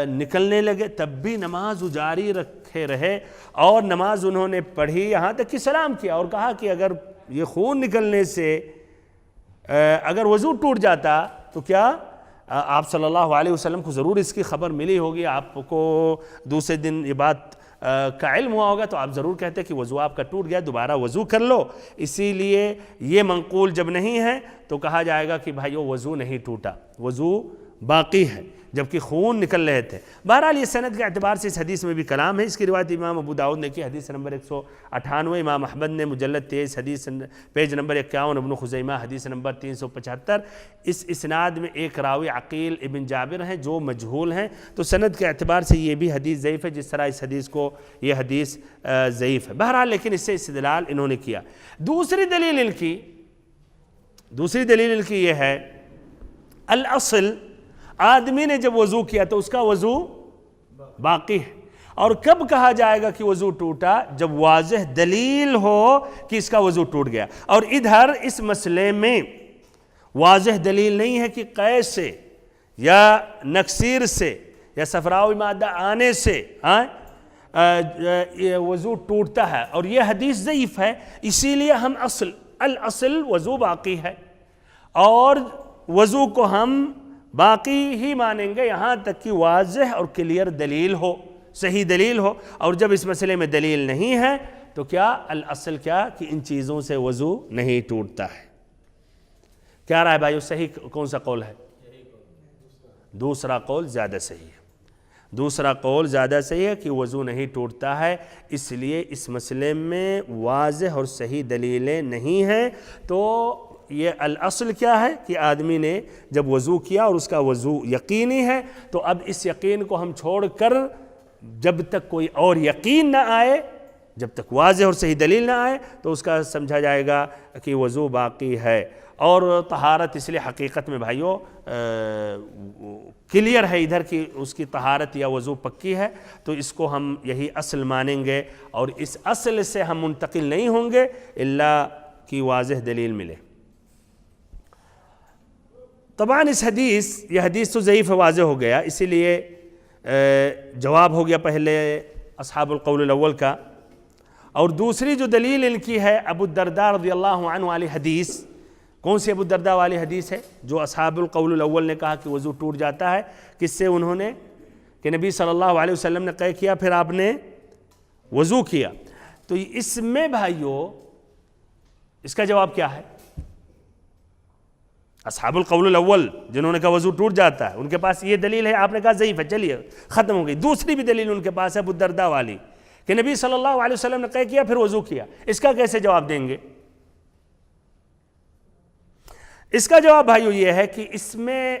نکلنے لگے، تب بھی نماز جاری رکھے رہے، اور نماز انہوں نے پڑھی یہاں تک کہ سلام کیا، اور کہا کہ اگر یہ خون نکلنے سے اگر وضو ٹوٹ جاتا تو کیا آپ صلی اللہ علیہ وسلم کو ضرور اس کی خبر ملی ہوگی، آپ کو دوسرے دن یہ بات کا علم ہوا ہوگا، تو آپ ضرور کہتے کہ وضو آپ کا ٹوٹ گیا، دوبارہ وضو کر لو۔ اسی لیے یہ منقول جب نہیں ہے تو کہا جائے گا کہ بھائیو وضو نہیں ٹوٹا، وضو باقی ہے، جبکہ خون نکل رہے تھے۔ بہرحال یہ سند کے اعتبار سے اس حدیث میں بھی کلام ہے۔ اس کی روایت امام ابو داؤد نے کی، حدیث نمبر 198، امام احمد نے مجلد 23 حدیث پیج نمبر 51، ابن خزیمہ حدیث نمبر 375۔ اس اسناد میں ایک راوی عقیل ابن جابر ہیں جو مجہول ہیں، تو سند کے اعتبار سے یہ بھی حدیث ضعیف ہے، جس طرح اس حدیث کو یہ حدیث ضعیف ہے۔ بہرحال لیکن اس سے استدلال انہوں نے کیا۔ دوسری دلیل ان کی یہ ہے، الاصل آدمی نے جب وضو کیا تو اس کا وضو باقی ہے، اور کب کہا جائے گا کہ وضو ٹوٹا؟ جب واضح دلیل ہو کہ اس کا وضو ٹوٹ گیا، اور ادھر اس مسئلے میں واضح دلیل نہیں ہے کہ قے سے یا نکسیر سے یا صفراوی مادہ آنے سے یہ وضو ٹوٹتا ہے، اور یہ حدیث ضعیف ہے، اسی لیے ہم الاصل وضو باقی ہے، اور وضو کو ہم باقی ہی مانیں گے یہاں تک کہ واضح اور کلیئر دلیل ہو، صحیح دلیل ہو۔ اور جب اس مسئلے میں دلیل نہیں ہے تو کیا الاصل کیا کہ ان چیزوں سے وضو نہیں ٹوٹتا ہے۔ کیا رائے بھائیو، صحیح کون سا قول ہے؟ دوسرا قول زیادہ صحیح ہے۔ دوسرا قول زیادہ صحیح ہے کہ وضو نہیں ٹوٹتا ہے، اس لیے اس مسئلے میں واضح اور صحیح دلیلیں نہیں ہیں۔ تو یہ الاصل کیا ہے کہ آدمی نے جب وضو کیا اور اس کا وضو یقینی ہے، تو اب اس یقین کو ہم چھوڑ کر جب تک کوئی اور یقین نہ آئے، جب تک واضح اور صحیح دلیل نہ آئے، تو اس کا سمجھا جائے گا کہ وضو باقی ہے۔ اور طہارت اس لیے حقیقت میں بھائیوں کلیئر ہے ادھر کی اس کی طہارت یا وضو پکی ہے، تو اس کو ہم یہی اصل مانیں گے اور اس اصل سے ہم منتقل نہیں ہوں گے الا کی واضح دلیل ملے۔ طبعاً یہ حدیث تو ضعیف واضح ہو گیا، اسی لیے جواب ہو گیا پہلے اصحاب القول الاول کا۔ اور دوسری جو دلیل ان کی ہے ابو الدرداء رضی اللہ عنہ والی حدیث۔ کون سی ابو الدرداء والی حدیث ہے؟ جو اصحاب القول الاول نے کہا کہ وضو ٹوٹ جاتا ہے، کس سے؟ انہوں نے کہ نبی صلی اللہ علیہ وسلم نے قے کیا، پھر آپ نے وضو کیا۔ تو اس میں بھائیوں اس کا جواب کیا ہے؟ اصحاب القول الاول جنہوں نے کہا وضو ٹوٹ جاتا ہے، ان کے پاس یہ دلیل ہے، آپ نے کہا ضعیف ہے، چلیے ختم ہو گئی۔ دوسری بھی دلیل ان کے پاس ہے ابو الدرداء والی کہ نبی صلی اللہ علیہ وسلم نے قے کیا پھر وضو کیا۔ اس کا کیسے جواب دیں گے؟ اس کا جواب بھائیو یہ ہے کہ اس میں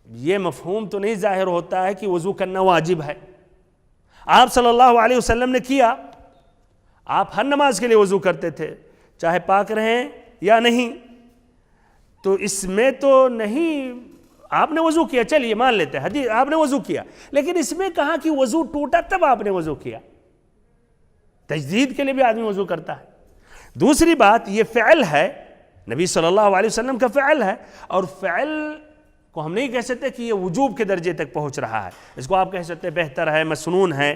یہ مفہوم تو نہیں ظاہر ہوتا ہے کہ وضو کرنا واجب ہے۔ آپ صلی اللہ علیہ وسلم نے کیا، آپ ہر نماز کے لیے وضو کرتے تھے چاہے پاک رہیں یا نہیں، تو اس میں تو نہیں، آپ نے وضو کیا، چلیے مان لیتے ہیں حدیث آپ نے وضو کیا، لیکن اس میں کہا کہ وضو ٹوٹا تب آپ نے وضو کیا۔ تجدید کے لیے بھی آدمی وضو کرتا ہے۔ دوسری بات یہ فعل ہے، نبی صلی اللہ علیہ وسلم کا فعل ہے، اور فعل کو ہم نہیں کہہ سکتے کہ یہ وجوب کے درجے تک پہنچ رہا ہے، اس کو آپ کہہ سکتے بہتر ہے، مسنون ہے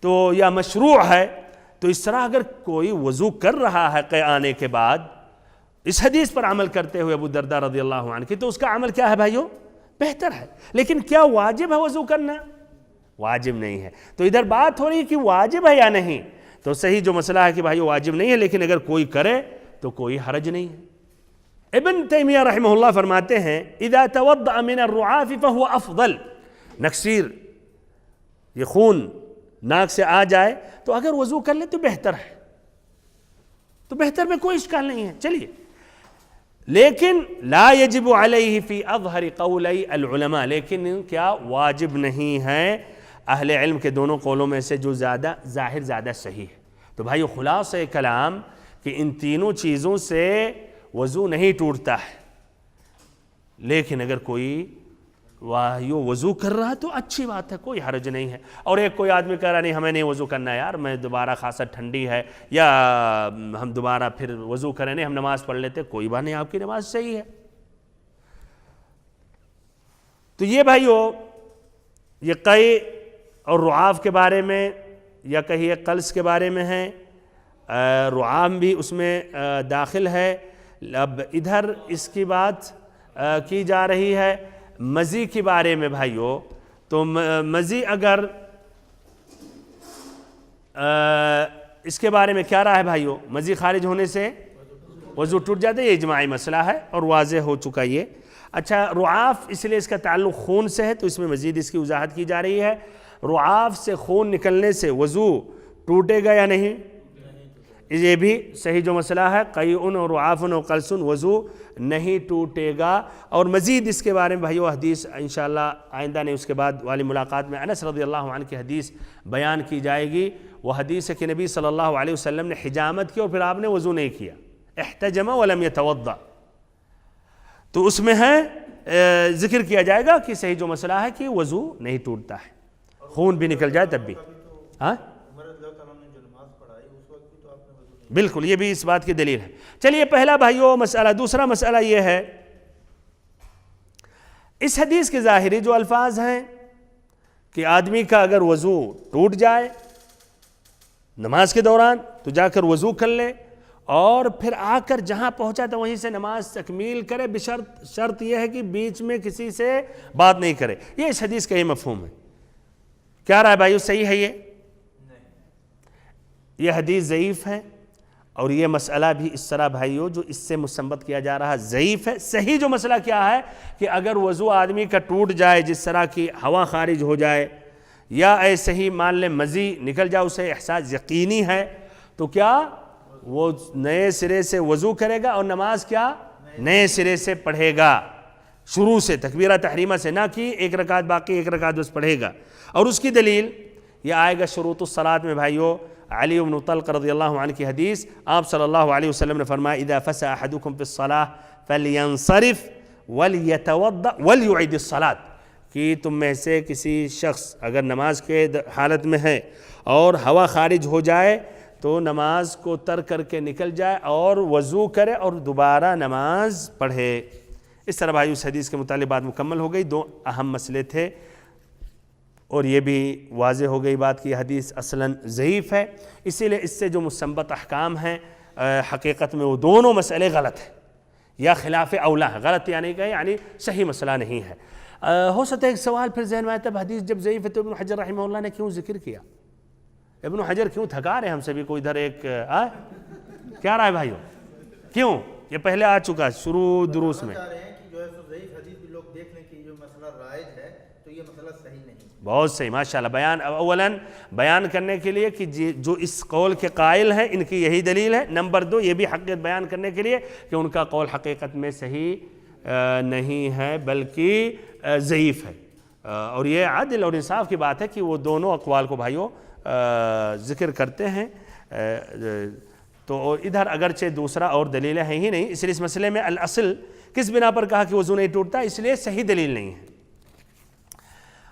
تو یا مشروع ہے۔ تو اس طرح اگر کوئی وضو کر رہا ہے قے آنے کے بعد اس حدیث پر عمل کرتے ہوئے ابو الدرداء رضی اللہ عنہ کی، تو اس کا عمل کیا ہے بھائیو؟ بہتر ہے۔ لیکن کیا واجب ہے وضو کرنا؟ واجب نہیں ہے۔ تو ادھر بات ہو رہی ہے کہ واجب ہے یا نہیں، تو صحیح جو مسئلہ ہے کہ بھائیو واجب نہیں ہے، لیکن اگر کوئی کرے تو کوئی حرج نہیں ہے۔ ابن تیمیہ رحمہ اللہ فرماتے ہیں اذا توضأ من الرعاف فهو افضل، نکسیر یہ خون ناک سے آ جائے تو اگر وضو کر لے تو بہتر ہے، تو بہتر میں کوئی اشکال نہیں ہے، چلیے۔ لیکن لا یجب علیہ فی اظہر قولی العلماء، لیکن کیا واجب نہیں ہے اہل علم کے دونوں قولوں میں سے جو زیادہ ظاہر زیادہ صحیح ہے۔ تو بھائیو خلاصہ کلام کہ ان تینوں چیزوں سے وضو نہیں ٹوٹتا ہے، لیکن اگر کوئی وضو کر رہا ہے تو اچھی بات ہے، کوئی حرج نہیں ہے۔ اور ایک کوئی آدمی کہہ رہا نہیں ہمیں نہیں وضو کرنا ہے یار، میں دوبارہ خاصا ٹھنڈی ہے، یا ہم دوبارہ پھر وضو کریں نہیں، ہم نماز پڑھ لیتے، کوئی بات نہیں، آپ کی نماز صحیح ہے۔ تو یہ بھائیو یہ قے اور رعاف کے بارے میں، یا کہیے قلس کے بارے میں ہے، رعام بھی اس میں داخل ہے۔ اب ادھر اس کی بات کی جا رہی ہے مزی کے بارے میں بھائیو، تو مزی اگر اس کے بارے میں کیا رہا ہے بھائیو؟ مزی خارج ہونے سے وضو ٹوٹ جاتا ہے، یہ اجماعی مسئلہ ہے اور واضح ہو چکا یہ۔ اچھا رعاف اس لیے اس کا تعلق خون سے ہے، تو اس میں مزید اس کی وضاحت کی جا رہی ہے۔ رعاف سے خون نکلنے سے وضو ٹوٹے گا یا نہیں؟ یہ بھی صحیح جو مسئلہ ہے، قیء و رعاف و قلس وضو نہیں ٹوٹے گا۔ اور مزید اس کے بارے میں بھائیو حدیث انشاءاللہ آئندہ نے اس کے بعد والی ملاقات میں انس رضی اللہ عنہ کی حدیث بیان کی جائے گی۔ وہ حدیث ہے کہ نبی صلی اللہ علیہ وسلم نے حجامت کی اور پھر آپ نے وضو نہیں کیا، احتجم ولم یتوضا، تو اس میں ہے ذکر کیا جائے گا کہ صحیح جو مسئلہ ہے کہ وضو نہیں ٹوٹتا ہے، خون بھی نکل جائے تب بھی۔ ہاں بالکل، یہ بھی اس بات کی دلیل ہے۔ چلیے پہلا بھائیو مسئلہ۔ دوسرا مسئلہ یہ ہے اس حدیث کے ظاہری جو الفاظ ہیں کہ آدمی کا اگر وضو ٹوٹ جائے نماز کے دوران تو جا کر وضو کر لے اور پھر آ کر جہاں پہنچا تو وہیں سے نماز تکمیل کرے، شرط یہ ہے کہ بیچ میں کسی سے بات نہیں کرے۔ یہ اس حدیث کا یہ مفہوم ہے۔ کیا رہا ہے بھائیو؟ صحیح ہے یہ حدیث ضعیف ہے، اور یہ مسئلہ بھی اس طرح بھائیو جو اس سے مستنبط کیا جا رہا ضعیف ہے۔ صحیح جو مسئلہ کیا ہے کہ اگر وضو آدمی کا ٹوٹ جائے، جس طرح کی ہوا خارج ہو جائے یا ایسے ہی مان لیں مزی نکل جائے، اسے احساس یقینی ہے، تو کیا وہ نئے سرے سے وضو کرے گا اور نماز کیا نئے سرے سے پڑھے گا، شروع سے تکبیرہ تحریمہ سے نہ کی، ایک رکعت باقی ایک رکعت بس پڑھے گا۔ اور اس کی دلیل یہ آئے گا شروط الصلاۃ میں بھائیو، علی بن طلق رضی اللہ عنہ کی حدیث، آپ صلی اللہ علیہ وسلم نے فرمایا اذا فسى احدكم في الصلاة فلينصرف وليتوضأ وليعيد الصلاة، کہ تم میں سے کسی شخص اگر نماز کے حالت میں ہے اور ہوا خارج ہو جائے تو نماز کو ترک کر کے نکل جائے اور وضو کرے اور دوبارہ نماز پڑھے۔ اس طرح بھائی اس حدیث کے متعلق بات مکمل ہو گئی، دو اہم مسئلے تھے، اور یہ بھی واضح ہو گئی بات کہ یہ حدیث اصلاً ضعیف ہے، اسی لیے اس سے جو مستنبط احکام ہیں حقیقت میں وہ دونوں مسئلے غلط ہیں یا خلاف اولا ہے۔ غلط یعنی صحیح مسئلہ نہیں ہے۔ ہو سکتا ہے ایک سوال پھر ذہن میں آتا ہے، حدیث جب ضعیف ہے تو ابن حجر رحمہ اللہ نے کیوں ذکر کیا؟ ابن حجر کیوں تھکا رہے ہم سبھی کو ادھر ایک کیا رائے بھائیو؟ کیوں؟ یہ پہلے آ چکا شروع دروس میں۔ بہت صحیح، ماشاءاللہ، بیان اولاً بیان کرنے کے لیے کہ جو اس قول کے قائل ہیں ان کی یہی دلیل ہے، نمبر دو یہ بھی حقیقت بیان کرنے کے لیے کہ ان کا قول حقیقت میں صحیح نہیں ہے بلکہ ضعیف ہے، اور یہ عدل اور انصاف کی بات ہے کہ وہ دونوں اقوال کو بھائیوں ذکر کرتے ہیں۔ تو ادھر اگرچہ دوسرا اور دلیلیں ہیں ہی نہیں، اس لیے اس مسئلے میں الاصل کس بنا پر کہا کہ وضو نہیں ٹوٹتا، اس لیے صحیح دلیل نہیں ہے۔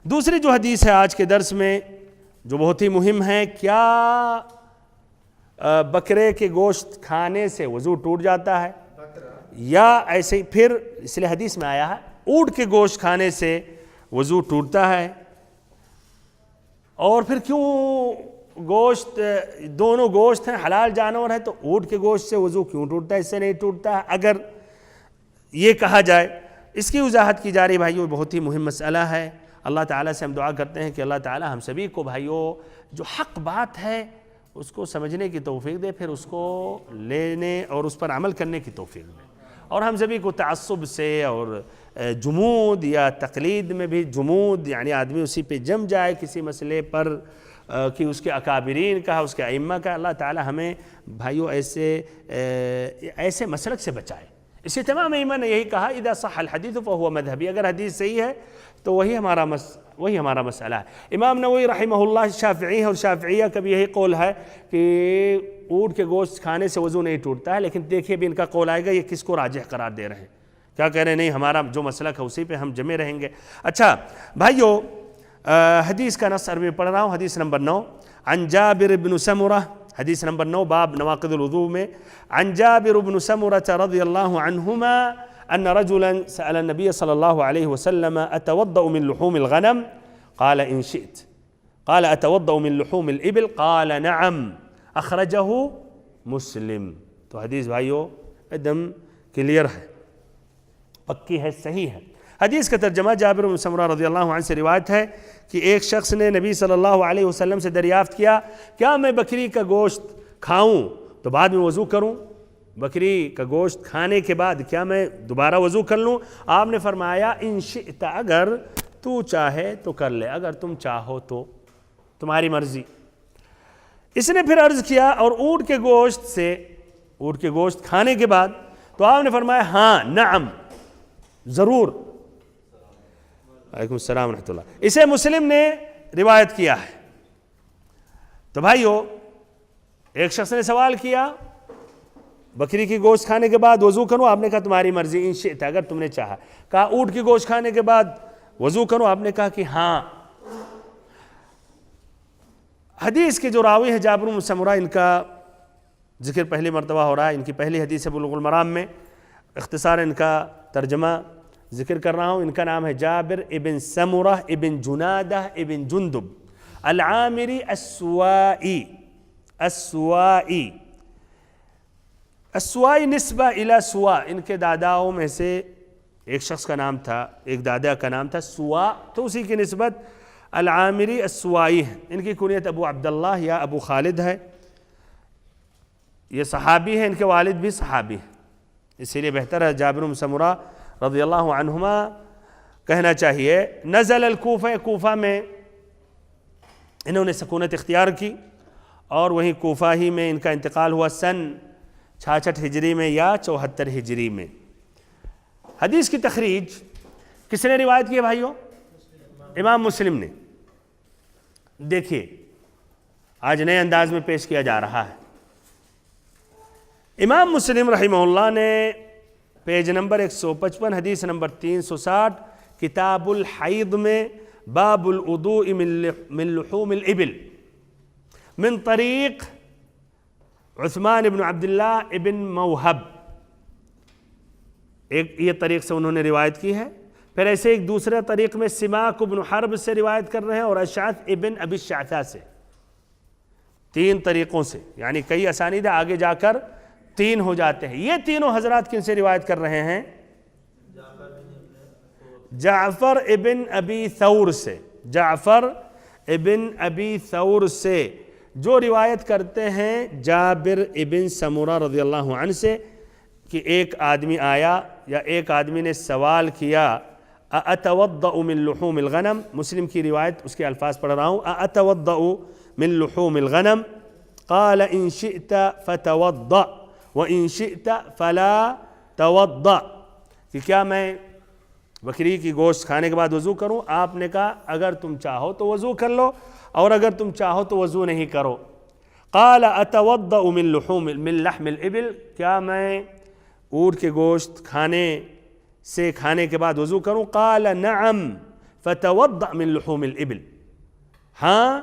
دوسری جو حدیث ہے آج کے درس میں جو بہت ہی مہم ہے، کیا بکرے کے گوشت کھانے سے وضو ٹوٹ جاتا ہے یا ایسے ہی؟ پھر اس لیے حدیث میں آیا ہے اونٹ کے گوشت کھانے سے وضو ٹوٹتا ہے، اور پھر کیوں گوشت دونوں گوشت ہیں، حلال جانور ہے، تو اونٹ کے گوشت سے وضو کیوں ٹوٹتا ہے، اس سے نہیں ٹوٹتا ہے؟ اگر یہ کہا جائے، اس کی وضاحت کی جا رہی بھائیو، بہت ہی مہم مسئلہ ہے۔ اللہ تعالیٰ سے ہم دعا کرتے ہیں کہ اللہ تعالیٰ ہم سبھی کو بھائیو جو حق بات ہے اس کو سمجھنے کی توفیق دے، پھر اس کو لینے اور اس پر عمل کرنے کی توفیق دے، اور ہم سبھی کو تعصب سے اور جمود یا تقلید میں بھی جمود، یعنی آدمی اسی پہ جم جائے کسی مسئلے پر کہ اس کے اکابرین کا، اس کے ائمہ کا، اللہ تعالیٰ ہمیں بھائیو ایسے مسلک سے بچائے۔ اسی تمام ائمہ نے یہی کہا اذا صح الحدیث فهو مذہبی، اگر حدیث صحیح ہے تو وہی ہمارا مسئلہ ہے۔ امام نووی رحمہ اللہ شافعی ہے، اور شافعیہ کا بھی یہی قول ہے کہ اونٹ کے گوشت کھانے سے وضو نہیں ٹوٹتا ہے، لیکن دیکھیے بھی ان کا قول آئے گا یہ کس کو راجح قرار دے رہے ہیں، کیا کہہ رہے ہیں؟ نہیں، ہمارا جو مسلک ہے اسی پہ ہم جمے رہیں گے۔ اچھا بھائیو، حدیث کا نص عربی پڑھ رہا ہوں، حدیث نمبر 9 عن جابر بن سمرہ، حدیث نمبر 9 باب نواقض الوضوء میں، عن جابر بن سمرة رضی اللہ عنہما ان رجلا سأل النبي صلى الله عليه وسلم اتوضأ من لحوم الغنم قال ان شئت، قال اتوضأ من لحوم الابل قال نعم، اخرجه مسلم۔ تو حدیث بھائیو ایک دم کلیئر ہے، پکی ہے، صحیح ہے۔ حدیث کا ترجمہ جابر بن سمرہ رضی اللہ عنہ سے روایت ہے کہ ایک شخص نے نبی صلی اللہ علیہ وسلم سے دریافت کیا، کیا میں بکری کا گوشت کھاؤں تو بعد میں وضو کروں؟ بکری کا گوشت کھانے کے بعد کیا میں دوبارہ وضو کر لوں؟ آپ نے فرمایا ان شئت، اگر تو چاہے تو کر لے، اگر تم چاہو تو تمہاری مرضی۔ اس نے پھر عرض کیا اور اونٹ کے گوشت کھانے کے بعد، تو آپ نے فرمایا ہاں، نعم، ضرور۔ وعلیکم السلام ورحمۃ اللہ۔ اسے مسلم نے روایت کیا ہے۔ تو بھائیو، ایک شخص نے سوال کیا بکری کی گوشت کھانے کے بعد وضو کروں؟ آپ نے کہا تمہاری مرضی، ان شئت، اگر تم نے چاہا۔ کہا اونٹ کی گوشت کھانے کے بعد وضو کروں؟ آپ نے کہا کہ ہاں۔ حدیث کے جو راوی ہے جابر بن سمرہ، ان کا ذکر پہلی مرتبہ ہو رہا ہے، ان کی پہلی حدیث ہے بلوغ المرام میں، اختصار ان کا ترجمہ ذکر کر رہا ہوں۔ ان کا نام ہے جابر ابن سمرہ ابن جنادہ ابن جندب العامری السوائی نسبہ الی سوا، ان کے داداؤں میں سے ایک شخص کا نام تھا، ایک دادا کا نام تھا سوا، تو اسی کی نسبت العامری السوائی ہے۔ ان کی کنیت ابو عبداللہ یا ابو خالد ہے، یہ صحابی ہیں، ان کے والد بھی صحابی ہیں، اسی لیے بہتر ہے جابر بن سمرہ رضی اللہ عنہما کہنا چاہیے۔ نزل الکوفہ، کوفہ میں انہوں نے سکونت اختیار کی اور وہیں کوفہ ہی میں ان کا انتقال ہوا سن 66 ہجری میں یا 74 ہجری میں۔ حدیث کی تخریج کس نے روایت کی ہے بھائیوں؟ امام مسلم نے۔ دیکھیے آج نئے انداز میں پیش کیا جا رہا ہے۔ امام مسلم رحمہ اللہ نے پیج نمبر 155 حدیث نمبر 360 کتاب الحیض میں باب الوضوء من لحوم الابل من طریق عثمان بن عبداللہ ابن موہب، ایک یہ طریق سے انہوں نے روایت کی ہے۔ پھر ایسے ایک دوسرے طریق میں سماک بن حرب سے روایت کر رہے ہیں اور اشعث ابن ابی الشعثاء سے، 3 طریقوں سے، یعنی کئی اسانید آگے جا کر 3 ہو جاتے ہیں۔ یہ تینوں حضرات کن سے روایت کر رہے ہیں؟ جعفر ابن ابی ثور سے، جعفر ابن ابی ثور سے، جو روایت کرتے ہیں جابر ابن سمرہ رضی اللہ عنہ سے کہ ایک آدمی آیا یا ایک آدمی نے سوال کیا اَأَتَوَضَّأُ مِن لُحُومِ الْغَنَمِ، مسلم کی روایت اس کے الفاظ پڑھ رہا ہوں، اَأَتَوَضَّأُ مِن لُحُومِ الْغَنَمِ قَالَ إِن شِئْتَ فَتَوَضَّأْ وَإِن شِئْتَ فَلَا تَوَضَّأْ، کہ کیا میں بکری کی گوشت کھانے کے بعد وضو کروں؟ آپ نے کہا اگر تم چاہو تو وضو کر لو اور اگر تم چاہو تو وضو نہیں کرو۔ قال اتوضأ من لحم الابل، کیا میں اونٹ کے گوشت کھانے کے بعد وضو کروں؟ قال نعم فتوضأ من لحوم الابل، ہاں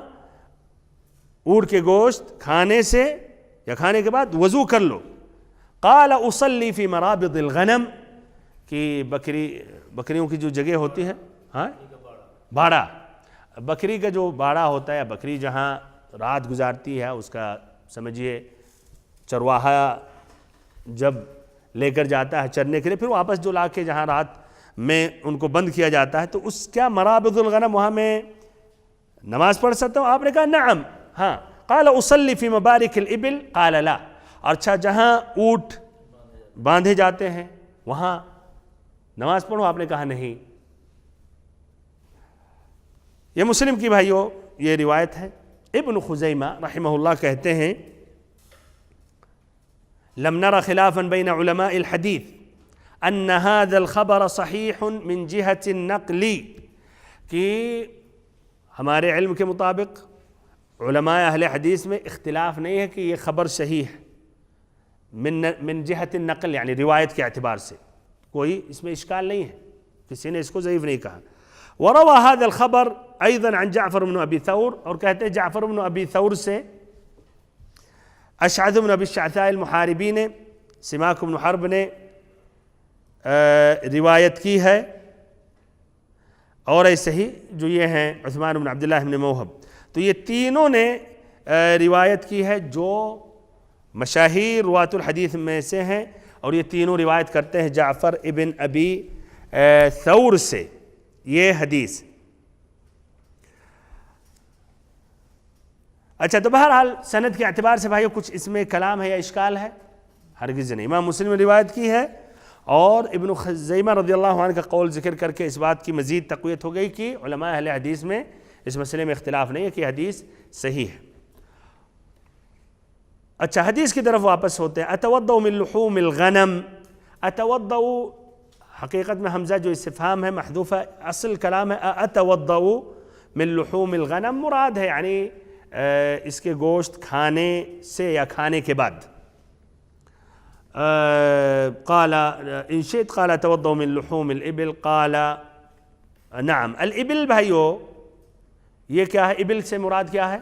اونٹ کے گوشت کھانے سے یا کھانے کے بعد وضو کر لو۔ قال اصلی فی مرابض الغنم، کہ بکریوں کی جو جگہ ہوتی ہے، ہاں باڑا، بکری کا جو باڑا ہوتا ہے، بکری جہاں رات گزارتی ہے، اس کا سمجھیے چرواہا جب لے کر جاتا ہے چرنے کے لیے، پھر واپس جو لا کے جہاں رات میں ان کو بند کیا جاتا ہے، تو اس کیا مرابض الغنم وہاں میں نماز پڑھ سکتا ہوں؟ آپ نے کہا نعم، ہاں۔ قال اصلی فی مبارک الابل قال لا، اچھا جہاں اونٹ باندھے جاتے ہیں وہاں نماز پڑھو؟ آپ نے کہا نہیں۔ یہ مسلم کی بھائیوں یہ روایت ہے۔ ابن خزیمہ رحمہ اللہ کہتے ہیں لم نر خلافا بین علماء الحدیث ان هذا الخبر صحیح من جہت النقل، کہ ہمارے علم کے مطابق علماء اہل حدیث میں اختلاف نہیں ہے کہ یہ خبر صحیح ہے، من جہت النقل یعنی روایت کے اعتبار سے کوئی اس میں اشکال نہیں ہے، کسی نے اس کو ضعیف نہیں کہا۔ وروى هذا الخبر ايضا عن جعفر بن ابی ثور، اور کہتے ہیں جعفر بن ابی ثور سے اشعث بن ابی الشعثاء المحاربی نے، سماک بن حرب نے روایت کی ہے، اور ایسے ہی جو یہ ہیں عثمان بن عبداللہ بن موہب، تو یہ تینوں نے روایت کی ہے جو مشاہیر رواة الحدیث میں سے ہیں، اور یہ تینوں روایت کرتے ہیں جعفر ابن ابی ثور سے یہ حدیث۔ اچھا تو بہرحال سند کے اعتبار سے بھائیو کچھ اس میں کلام ہے یا اشکال ہے؟ ہرگز نہیں۔ امام مسلم نے روایت کی ہے، اور ابن خزیمہ رضی اللہ عنہ کا قول ذکر کر کے اس بات کی مزید تقویت ہو گئی کہ علماء اہل حدیث میں اس مسئلے میں اختلاف نہیں ہے کہ حدیث صحیح ہے۔ اچھا حدیث کی طرف واپس ہوتے ہیں۔ اتوضأ من لحوم الغنم، اتوضأ حقیقت میں حمزہ جو استفہام ہے محذوف ہے، اصل کلام ہے اتوضأ من لحوم الغنم، مراد ہے یعنی اس کے گوشت کھانے سے یا کھانے کے بعد۔ قال ان شئت قال اتوضأ من لحوم الابل قال نعم۔ الابل بھائیو یہ کیا ہے؟ ابل سے مراد کیا ہے؟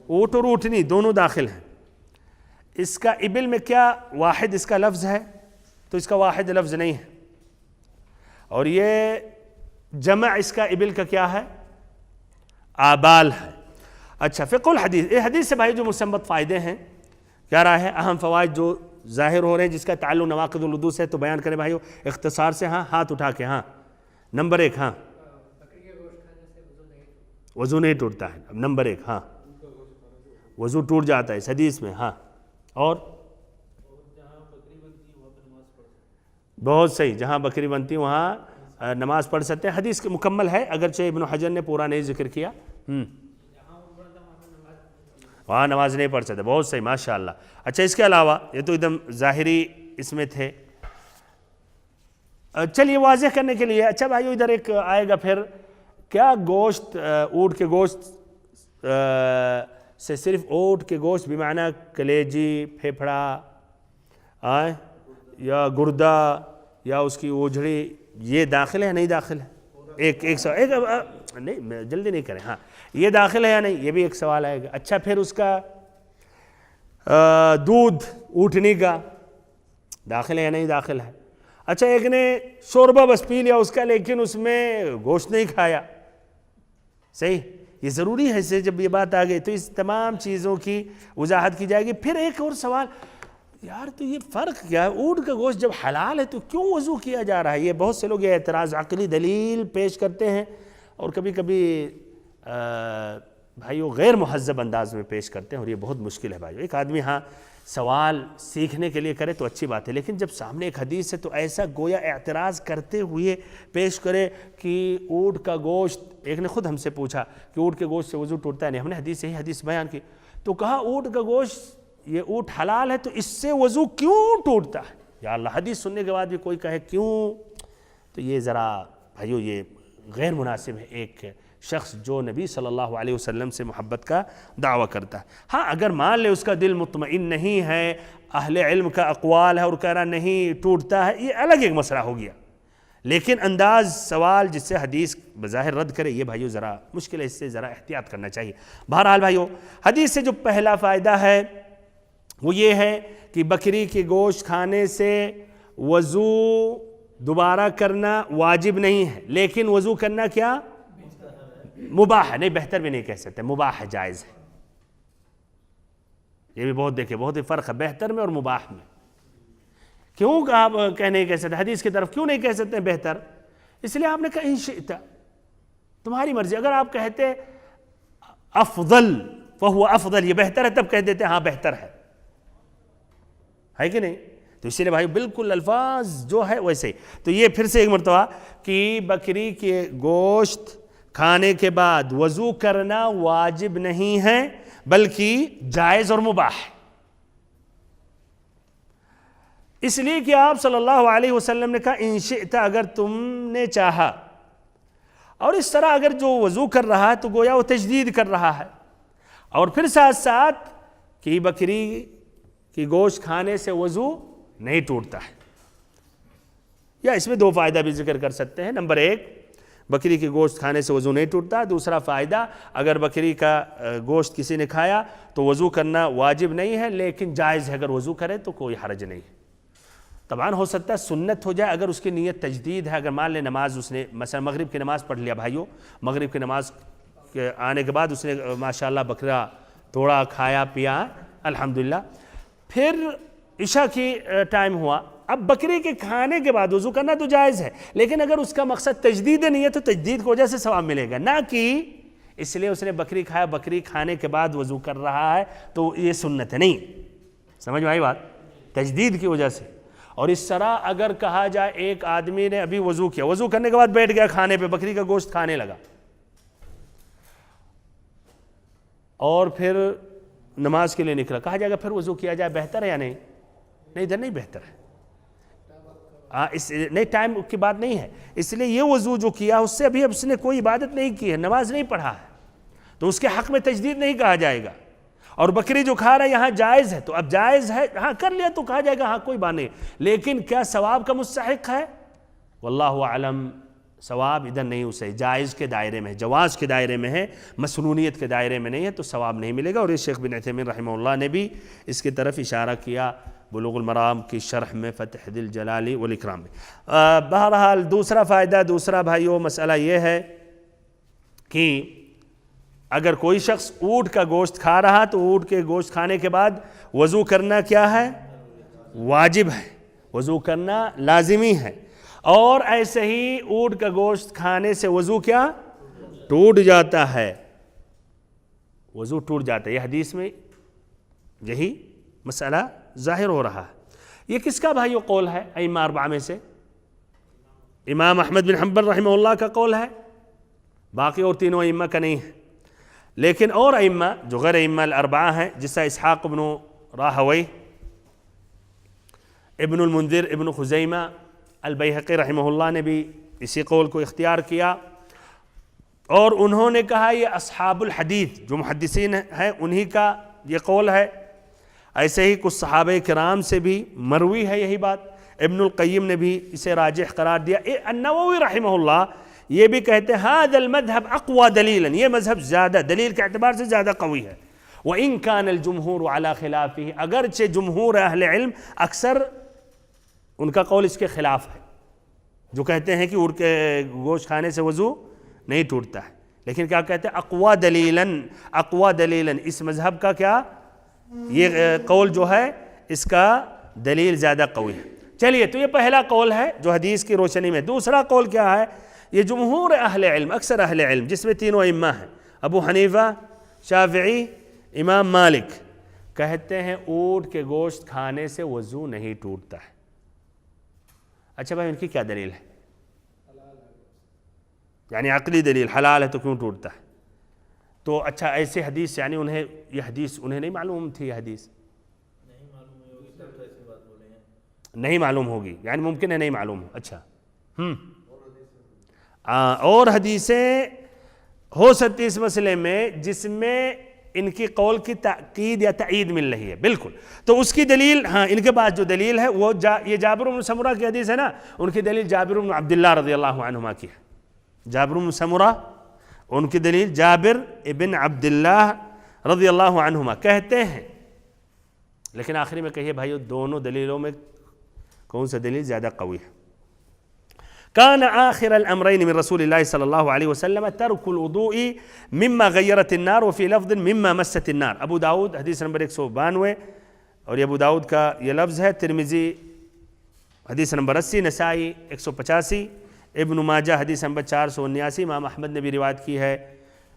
اونٹ اور اونٹنی دونوں داخل ہیں۔ اس کا ابل میں کیا واحد اس کا لفظ ہے؟ تو اس کا واحد لفظ نہیں ہے، اور یہ جمع اس کا ابل کا کیا ہے؟ آبال ہے۔ اچھا فقہ الحدیث، یہ حدیث سے بھائی جو مستنبط فائدے ہیں کیا رہا ہے؟ اہم فوائد جو ظاہر ہو رہے ہیں جس کا تعلق نواقض الوضو سے، تو بیان کریں بھائیو اختصار سے، ہاں ہاتھ اٹھا کے، ہاں نمبر 1، ہاں وضو نہیں ٹوٹتا ہے، نمبر 1، ہاں وضو ٹوٹ جاتا ہے اس حدیث میں، ہاں، اور بہت صحیح، جہاں بکری بنتی وہاں نماز پڑھ سکتے ہیں، حدیث مکمل ہے، اگرچہ ابن حجر نے پورا نہیں ذکر کیا۔ وہاں نماز نہیں پڑھ سکتے. بہت صحیح ماشاء اللہ. اچھا اس کے علاوہ یہ تو ایک دم ظاہری اس میں تھے. چلیے واضح کرنے کے لیے اچھا بھائیو ادھر ایک آئے گا پھر کیا گوشت اونٹ کے گوشت سے صرف اونٹ کے گوشت بمعنی کلیجی پھیپھڑا یا گردہ یا اس کی اوجھڑی یہ داخل ہے نہیں داخل ہے؟ ایک نہیں جلدی نہیں کریں. ہاں یہ داخل ہے یا نہیں یہ بھی ایک سوال آئے گا. اچھا پھر اس کا دودھ اونٹنی کا داخل ہے یا نہیں داخل ہے؟ اچھا ایک نے شوربہ بس پی لیا اس کا لیکن اس میں گوشت نہیں کھایا. صحیح یہ ضروری ہے اسے جب یہ بات آ گئی تو اس تمام چیزوں کی وضاحت کی جائے گی. پھر ایک اور سوال یار تو یہ فرق کیا ہے اونٹ کا گوشت جب حلال ہے تو کیوں وضو کیا جا رہا ہے؟ یہ بہت سے لوگ یہ اعتراض عقلی دلیل پیش کرتے ہیں اور کبھی کبھی بھائیو غیر مہذب انداز میں پیش کرتے ہیں اور یہ بہت مشکل ہے بھائیو. ایک آدمی ہاں سوال سیکھنے کے لیے کرے تو اچھی بات ہے لیکن جب سامنے ایک حدیث ہے تو ایسا گویا اعتراض کرتے ہوئے پیش کرے کہ اونٹ کا گوشت. ایک نے خود ہم سے پوچھا کہ اونٹ کے گوشت سے وضو ٹوٹتا ہے نہیں. ہم نے یہی حدیث بیان کی تو کہا اونٹ کا گوشت یہ اونٹ حلال ہے تو اس سے وضو کیوں ٹوٹتا ہے؟ یا اللہ حدیث سننے کے بعد بھی کوئی کہے کیوں تو یہ ذرا بھائیو یہ غیر مناسب ہے ایک شخص جو نبی صلی اللہ علیہ وسلم سے محبت کا دعویٰ کرتا ہے. ہاں اگر مان لے اس کا دل مطمئن نہیں ہے اہل علم کا اقوال ہے اور کہہ رہا نہیں ٹوٹتا ہے یہ الگ ایک مسئلہ ہو گیا لیکن انداز سوال جس سے حدیث بظاہر رد کرے یہ بھائیو ذرا مشکل ہے. اس سے ذرا احتیاط کرنا چاہیے. بہرحال بھائیو حدیث سے جو پہلا فائدہ ہے وہ یہ ہے کہ بکری کے گوشت کھانے سے وضو دوبارہ کرنا واجب نہیں ہے لیکن وضو کرنا کیا مباح ہے. نہیں بہتر بھی نہیں کہہ سکتے مباح ہے جائز ہے. یہ بھی بہت دیکھیں بہت فرق ہے بہتر میں اور مباح میں. کیوں آپ نہیں کہہ سکتے حدیث کی طرف کیوں نہیں کہہ سکتے بہتر؟ اس لیے آپ نے کہا ان شئت تمہاری مرضی. اگر آپ کہتے افضل فہو افضل یہ بہتر ہے تب کہہ دیتے ہاں بہتر ہے کہ نہیں؟ تو اسی لیے بھائی بالکل الفاظ جو ہے ویسے ہی. تو یہ پھر سے ایک مرتبہ کہ بکری کے گوشت کھانے کے بعد وضو کرنا واجب نہیں ہے بلکہ جائز اور مباح ہے. اس لیے کہ آپ صلی اللہ علیہ وسلم نے کہا ان شئت اگر تم نے چاہا. اور اس طرح اگر جو وضو کر رہا ہے تو گویا وہ تجدید کر رہا ہے. اور پھر ساتھ ساتھ کہ بکری کی گوشت کھانے سے وضو نہیں ٹوٹتا ہے. یا اس میں دو فائدہ بھی ذکر کر سکتے ہیں. نمبر ایک بکری کے گوشت کھانے سے وضو نہیں ٹوٹتا. دوسرا فائدہ اگر بکری کا گوشت کسی نے کھایا تو وضو کرنا واجب نہیں ہے لیکن جائز ہے اگر وضو کرے تو کوئی حرج نہیں ہے. طبعاً ہو سکتا ہے سنت ہو جائے اگر اس کی نیت تجدید ہے. اگر مان لے نماز اس نے مثلا مغرب کی نماز پڑھ لیا بھائیو مغرب کی نماز کے آنے کے بعد اس نے ماشاءاللہ بکرا توڑا کھایا پیا الحمدللہ. پھر عشاء کی ٹائم ہوا اب بکری کے کھانے کے بعد وضو کرنا تو جائز ہے لیکن اگر اس کا مقصد تجدید نہیں ہے تو تجدید کی وجہ سے ثواب ملے گا نہ کہ اس لیے اس نے بکری کھایا بکری کھانے کے بعد وضو کر رہا ہے تو یہ سنت ہے نہیں. سمجھ میں آئی بات؟ تجدید کی وجہ سے. اور اس طرح اگر کہا جائے ایک آدمی نے ابھی وضو کیا وضو کرنے کے بعد بیٹھ گیا کھانے پہ بکری کا گوشت کھانے لگا اور پھر نماز کے لیے نکلا کہا جائے گا پھر وضو کیا جائے بہتر ہے یا نہیں؟ نہیں ادھر نہیں بہتر ہے. نہیں ٹائم کی بات نہیں ہے. اس لیے یہ وضو جو کیا اس سے ابھی اس نے کوئی عبادت نہیں کی ہے نماز نہیں پڑھا ہے تو اس کے حق میں تجدید نہیں کہا جائے گا. اور بکری جو کھا رہا ہے یہاں جائز ہے تو اب جائز ہے ہاں کر لیا تو کہا جائے گا ہاں کوئی بات نہیں لیکن کیا ثواب کا مستحق ہے؟ واللہ اعلم ثواب ادھر نہیں اسے جائز کے دائرے میں ہے جواز کے دائرے میں ہے مسنونیت کے دائرے میں نہیں ہے تو ثواب نہیں ملے گا. اور یہ شیخ بن عثیمین رحمہ اللہ نے بھی اس کی طرف اشارہ کیا بلوغ المرام کی شرح میں فتح ذی الجلال والاکرام میں. بہرحال دوسرا فائدہ دوسرا بھائیو مسئلہ یہ ہے کہ اگر کوئی شخص اونٹ کا گوشت کھا رہا تو اونٹ کے گوشت کھانے کے بعد وضو کرنا کیا ہے؟ واجب ہے. وضو کرنا لازمی ہے. اور ایسے ہی اونٹ کا گوشت کھانے سے وضو کیا ٹوٹ جاتا ہے وضو ٹوٹ جاتا ہے. یہ حدیث میں یہی مسئلہ ظاہر ہو رہا ہے. یہ کس کا بھائیو قول ہے ائمہ اربعہ میں سے؟ امام احمد بن حنبل رحمہ اللہ کا قول ہے باقی اور تینوں ائمہ کا نہیں ہے. لیکن اور ائمہ جو غیر ائمہ الاربعہ ہیں، جس طرح اسحاق ابن راہوی، ابن المنذر، ابن خزیمہ، البیہقی رحمہ اللہ نے بھی اسی قول کو اختیار کیا، اور انہوں نے کہا یہ اصحاب الحدیث جو محدثین ہیں انہی کا یہ قول ہے۔ ایسے ہی کچھ صحابہ کرام سے بھی مروی ہے یہی بات، ابن القیم نے بھی اسے راجح قرار دیا۔ النووی رحمہ اللہ یہ بھی کہتے ہیں هذا المذهب اقوى دلیلا، یہ مذہب زیادہ دلیل کے اعتبار سے زیادہ قوی ہے۔ وَإِن كَانَ الْجُمْهُورُ عَلَى خِلَافِهِ، اگرچہ جمہور اہل علم اکثر ان کا قول اس کے خلاف ہے، جو کہتے ہیں کہ اونٹ کے گوشت کھانے سے وضو نہیں ٹوٹتا ہے، لیکن کیا کہتے ہیں اقوى دلیلا، اس مذہب کا کیا یہ قول جو ہے اس کا دلیل زیادہ قوی ہے۔ چلیے تو یہ پہلا قول ہے جو حدیث کی روشنی میں۔ دوسرا قول کیا ہے؟ یہ جمہور اہل علم، اکثر اہل علم جس میں تینوں ائمہ ہیں، ابو حنیفہ، شافعی، امام مالک، کہتے ہیں اونٹ کے گوشت کھانے سے وضو نہیں ٹوٹتا ہے۔ اچھا بھائی ان کی کیا دلیل ہے؟ یعنی عقلی دلیل، حلال ہے تو کیوں ٹوٹتا ہے؟ تو اچھا ایسے حدیث یعنی انہیں یہ حدیث انہیں نہیں معلوم تھی، یہ حدیث نہیں معلوم ہوگی، یعنی ممکن ہے نہیں معلوم ہو۔ اچھا اور حدیثیں ہو سکتی اس مسئلے میں جس میں ان کی قول کی تأکید یا تائید مل رہی ہے، بالکل۔ تو اس کی دلیل، ہاں ان کے پاس جو دلیل ہے وہ یہ جابر بن سمرہ کی حدیث ہے نا، ان کی دلیل جابر بن عبداللہ رضی اللہ عنہما کی ہے۔ جابر بن سمرہ ان کی دلیل جابر ابن عبداللہ رضی اللہ عنہما کہتے ہیں، لیکن آخری میں کہیے بھائیو دونوں دلیلوں میں کون سا دلیل زیادہ قوی ہے؟ كان آخر الأمرين من رسول الله صلى الله عليه وسلم ترك الوضوء مما غيرت النار وفي لفظ مما مست النار۔ ابو داؤد حدیث نمبر 192 اور یہ ابو داؤد کا یہ لفظ ہے، ترمذی حدیث نمبر 80، نسائی 185، ابن ماجہ حدیث نمبر 479، امام احمد نے بھی روایت کی ہے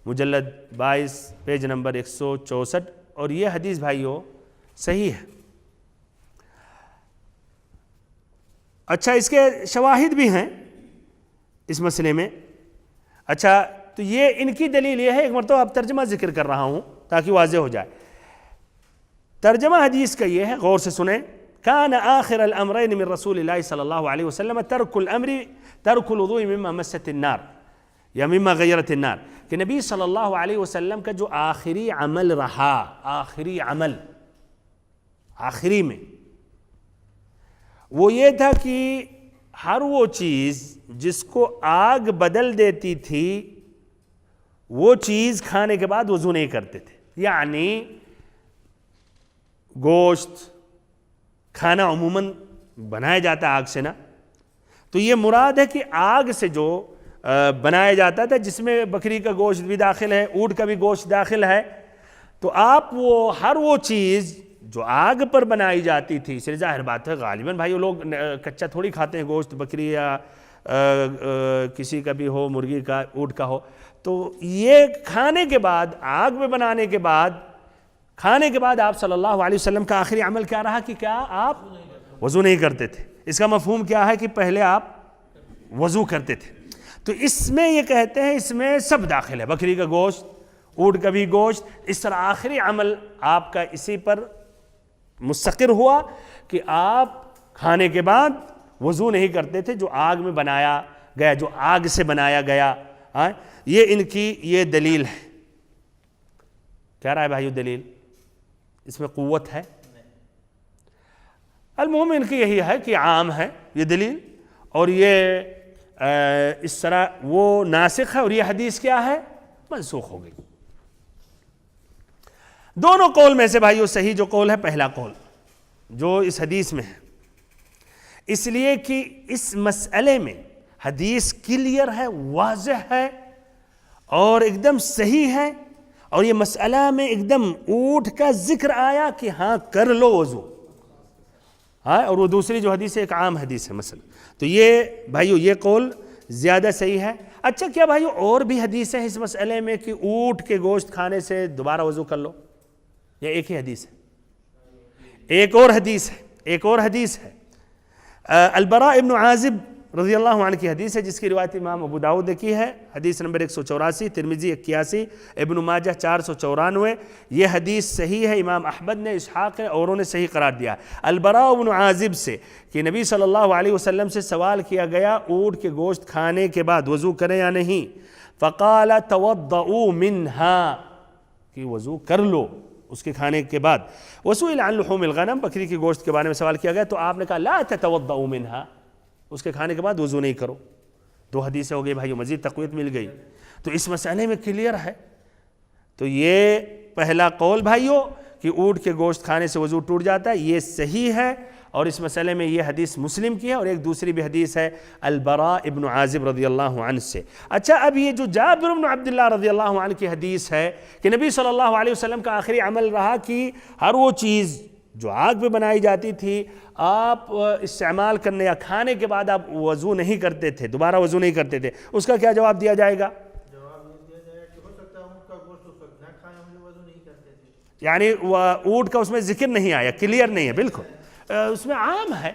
مجلد 22 پیج نمبر 164، اور یہ حدیث بھائیو صحیح ہے۔ اچھا اس کے شواہد بھی ہیں اس مسئلے میں۔ اچھا تو یہ ان کی دلیل یہ ہے، ایک مرتبہ اب ترجمہ ذکر کر رہا ہوں تاکہ واضح ہو جائے۔ ترجمہ حدیث کا یہ ہے، غور سے سنیں۔ كان آخر الأمرين من رسول الله صلى الله عليه وسلم ترك الوضوء مما مست النار یا مما غیرت النار، کہ نبی صلی اللہ علیہ وسلم کا جو آخری عمل رہا، آخری عمل آخری میں وہ یہ تھا کہ ہر وہ چیز جس کو آگ بدل دیتی تھی وہ چیز کھانے کے بعد وضو نہیں کرتے تھے۔ یعنی گوشت کھانا عموماً بنایا جاتا ہے آگ سے نا، تو یہ مراد ہے کہ آگ سے جو بنایا جاتا تھا جس میں بکری کا گوشت بھی داخل ہے، اونٹ کا بھی گوشت داخل ہے، تو آپ وہ ہر وہ چیز جو آگ پر بنائی جاتی تھی، اس لیے ظاہر بات ہے غالباً بھائی وہ لوگ کچا تھوڑی کھاتے ہیں گوشت، بکری یا کسی کا بھی ہو، مرغی کا، اونٹ کا ہو، تو یہ کھانے کے بعد، آگ میں بنانے کے بعد، کھانے کے بعد آپ صلی اللہ علیہ وسلم کا آخری عمل کیا رہا کہ کیا آپ وضو نہیں کرتے تھے۔ اس کا مفہوم کیا ہے کہ پہلے آپ وضو کرتے تھے۔ تو اس میں یہ کہتے ہیں اس میں سب داخل ہے، بکری کا گوشت، اونٹ کا بھی گوشت، اس طرح آخری عمل آپ کا اسی پر مستقر ہوا کہ آپ کھانے کے بعد وضو نہیں کرتے تھے جو آگ میں بنایا گیا، جو آگ سے بنایا گیا۔ یہ ان کی یہ دلیل ہے۔ کیا رہا ہے بھائیو دلیل؟ اس میں قوت ہے؟ المهم ان کی یہی ہے کہ عام ہے یہ دلیل، اور یہ اس طرح وہ ناسخ ہے، اور یہ حدیث کیا ہے؟ منسوخ ہو گئی۔ دونوں قول میں سے بھائیو صحیح جو قول ہے پہلا قول جو اس حدیث میں ہے، اس لیے کہ اس مسئلے میں حدیث کلیئر ہے، واضح ہے اور ایک دم صحیح ہے، اور یہ مسئلہ میں ایک دم اونٹ کا ذکر آیا کہ ہاں کر لو وضو، ہاں، اور وہ دوسری جو حدیث ہے ایک عام حدیث ہے مثلا۔ تو یہ بھائیو یہ قول زیادہ صحیح ہے۔ اچھا کیا بھائیو اور بھی حدیثیں ہیں اس مسئلے میں کہ اونٹ کے گوشت کھانے سے دوبارہ وضو کر لو، یا ایک ہی حدیث ہے؟ ایک اور حدیث ہے، ایک اور حدیث ہے۔ البراء ابن عازب رضی اللہ عنہ کی حدیث ہے جس کی روایت امام ابو داؤد نے کی ہے، حدیث نمبر 184، ترمذی 81، ابن ماجہ 494۔ یہ حدیث صحیح ہے، امام احمد نے، اسحاق نے، اوروں نے صحیح قرار دیا۔ البراء بن عازب سے کہ نبی صلی اللہ علیہ وسلم سے سوال کیا گیا اونٹ کے گوشت کھانے کے بعد وضو کریں یا نہیں، فقال توضؤوا منها، کہ وضو کر لو اس کے کھانے کے بعد۔ وسئل عن لحوم الغنم، بکری کے گوشت کے بارے میں سوال کیا گیا تو آپ نے کہا لا تتوضؤوا منها، اس کے کھانے کے بعد وضو نہیں کرو۔ دو حدیثیں ہو گئی بھائیو، مزید تقویت مل گئی، تو اس مسئلے میں کلیئر ہے۔ تو یہ پہلا قول بھائیو کہ اونٹ کے گوشت کھانے سے وضو ٹوٹ جاتا ہے، یہ صحیح ہے، اور اس مسئلے میں یہ حدیث مسلم کی ہے، اور ایک دوسری بھی حدیث ہے البراء ابن عازب رضی اللہ عنہ سے۔ اچھا، اب یہ جو جابر بن عبداللہ رضی اللہ عنہ کی حدیث ہے کہ نبی صلی اللہ علیہ وسلم کا آخری عمل رہا کہ ہر وہ چیز جو آگ پہ بنائی جاتی تھی آپ استعمال کرنے یا کھانے کے بعد آپ وضو نہیں کرتے تھے، دوبارہ وضو نہیں کرتے تھے، اس کا کیا جواب دیا جائے گا؟ جواب یہ دیا جائے کہ ہو سکتا ہے اونٹ کا گوشت اس وقت نہ کھائیں، ہم وضو نہیں کرتے تھے، یعنی اونٹ کا اس میں ذکر نہیں آیا، کلیئر نہیں ہے، بالکل اس میں عام ہے۔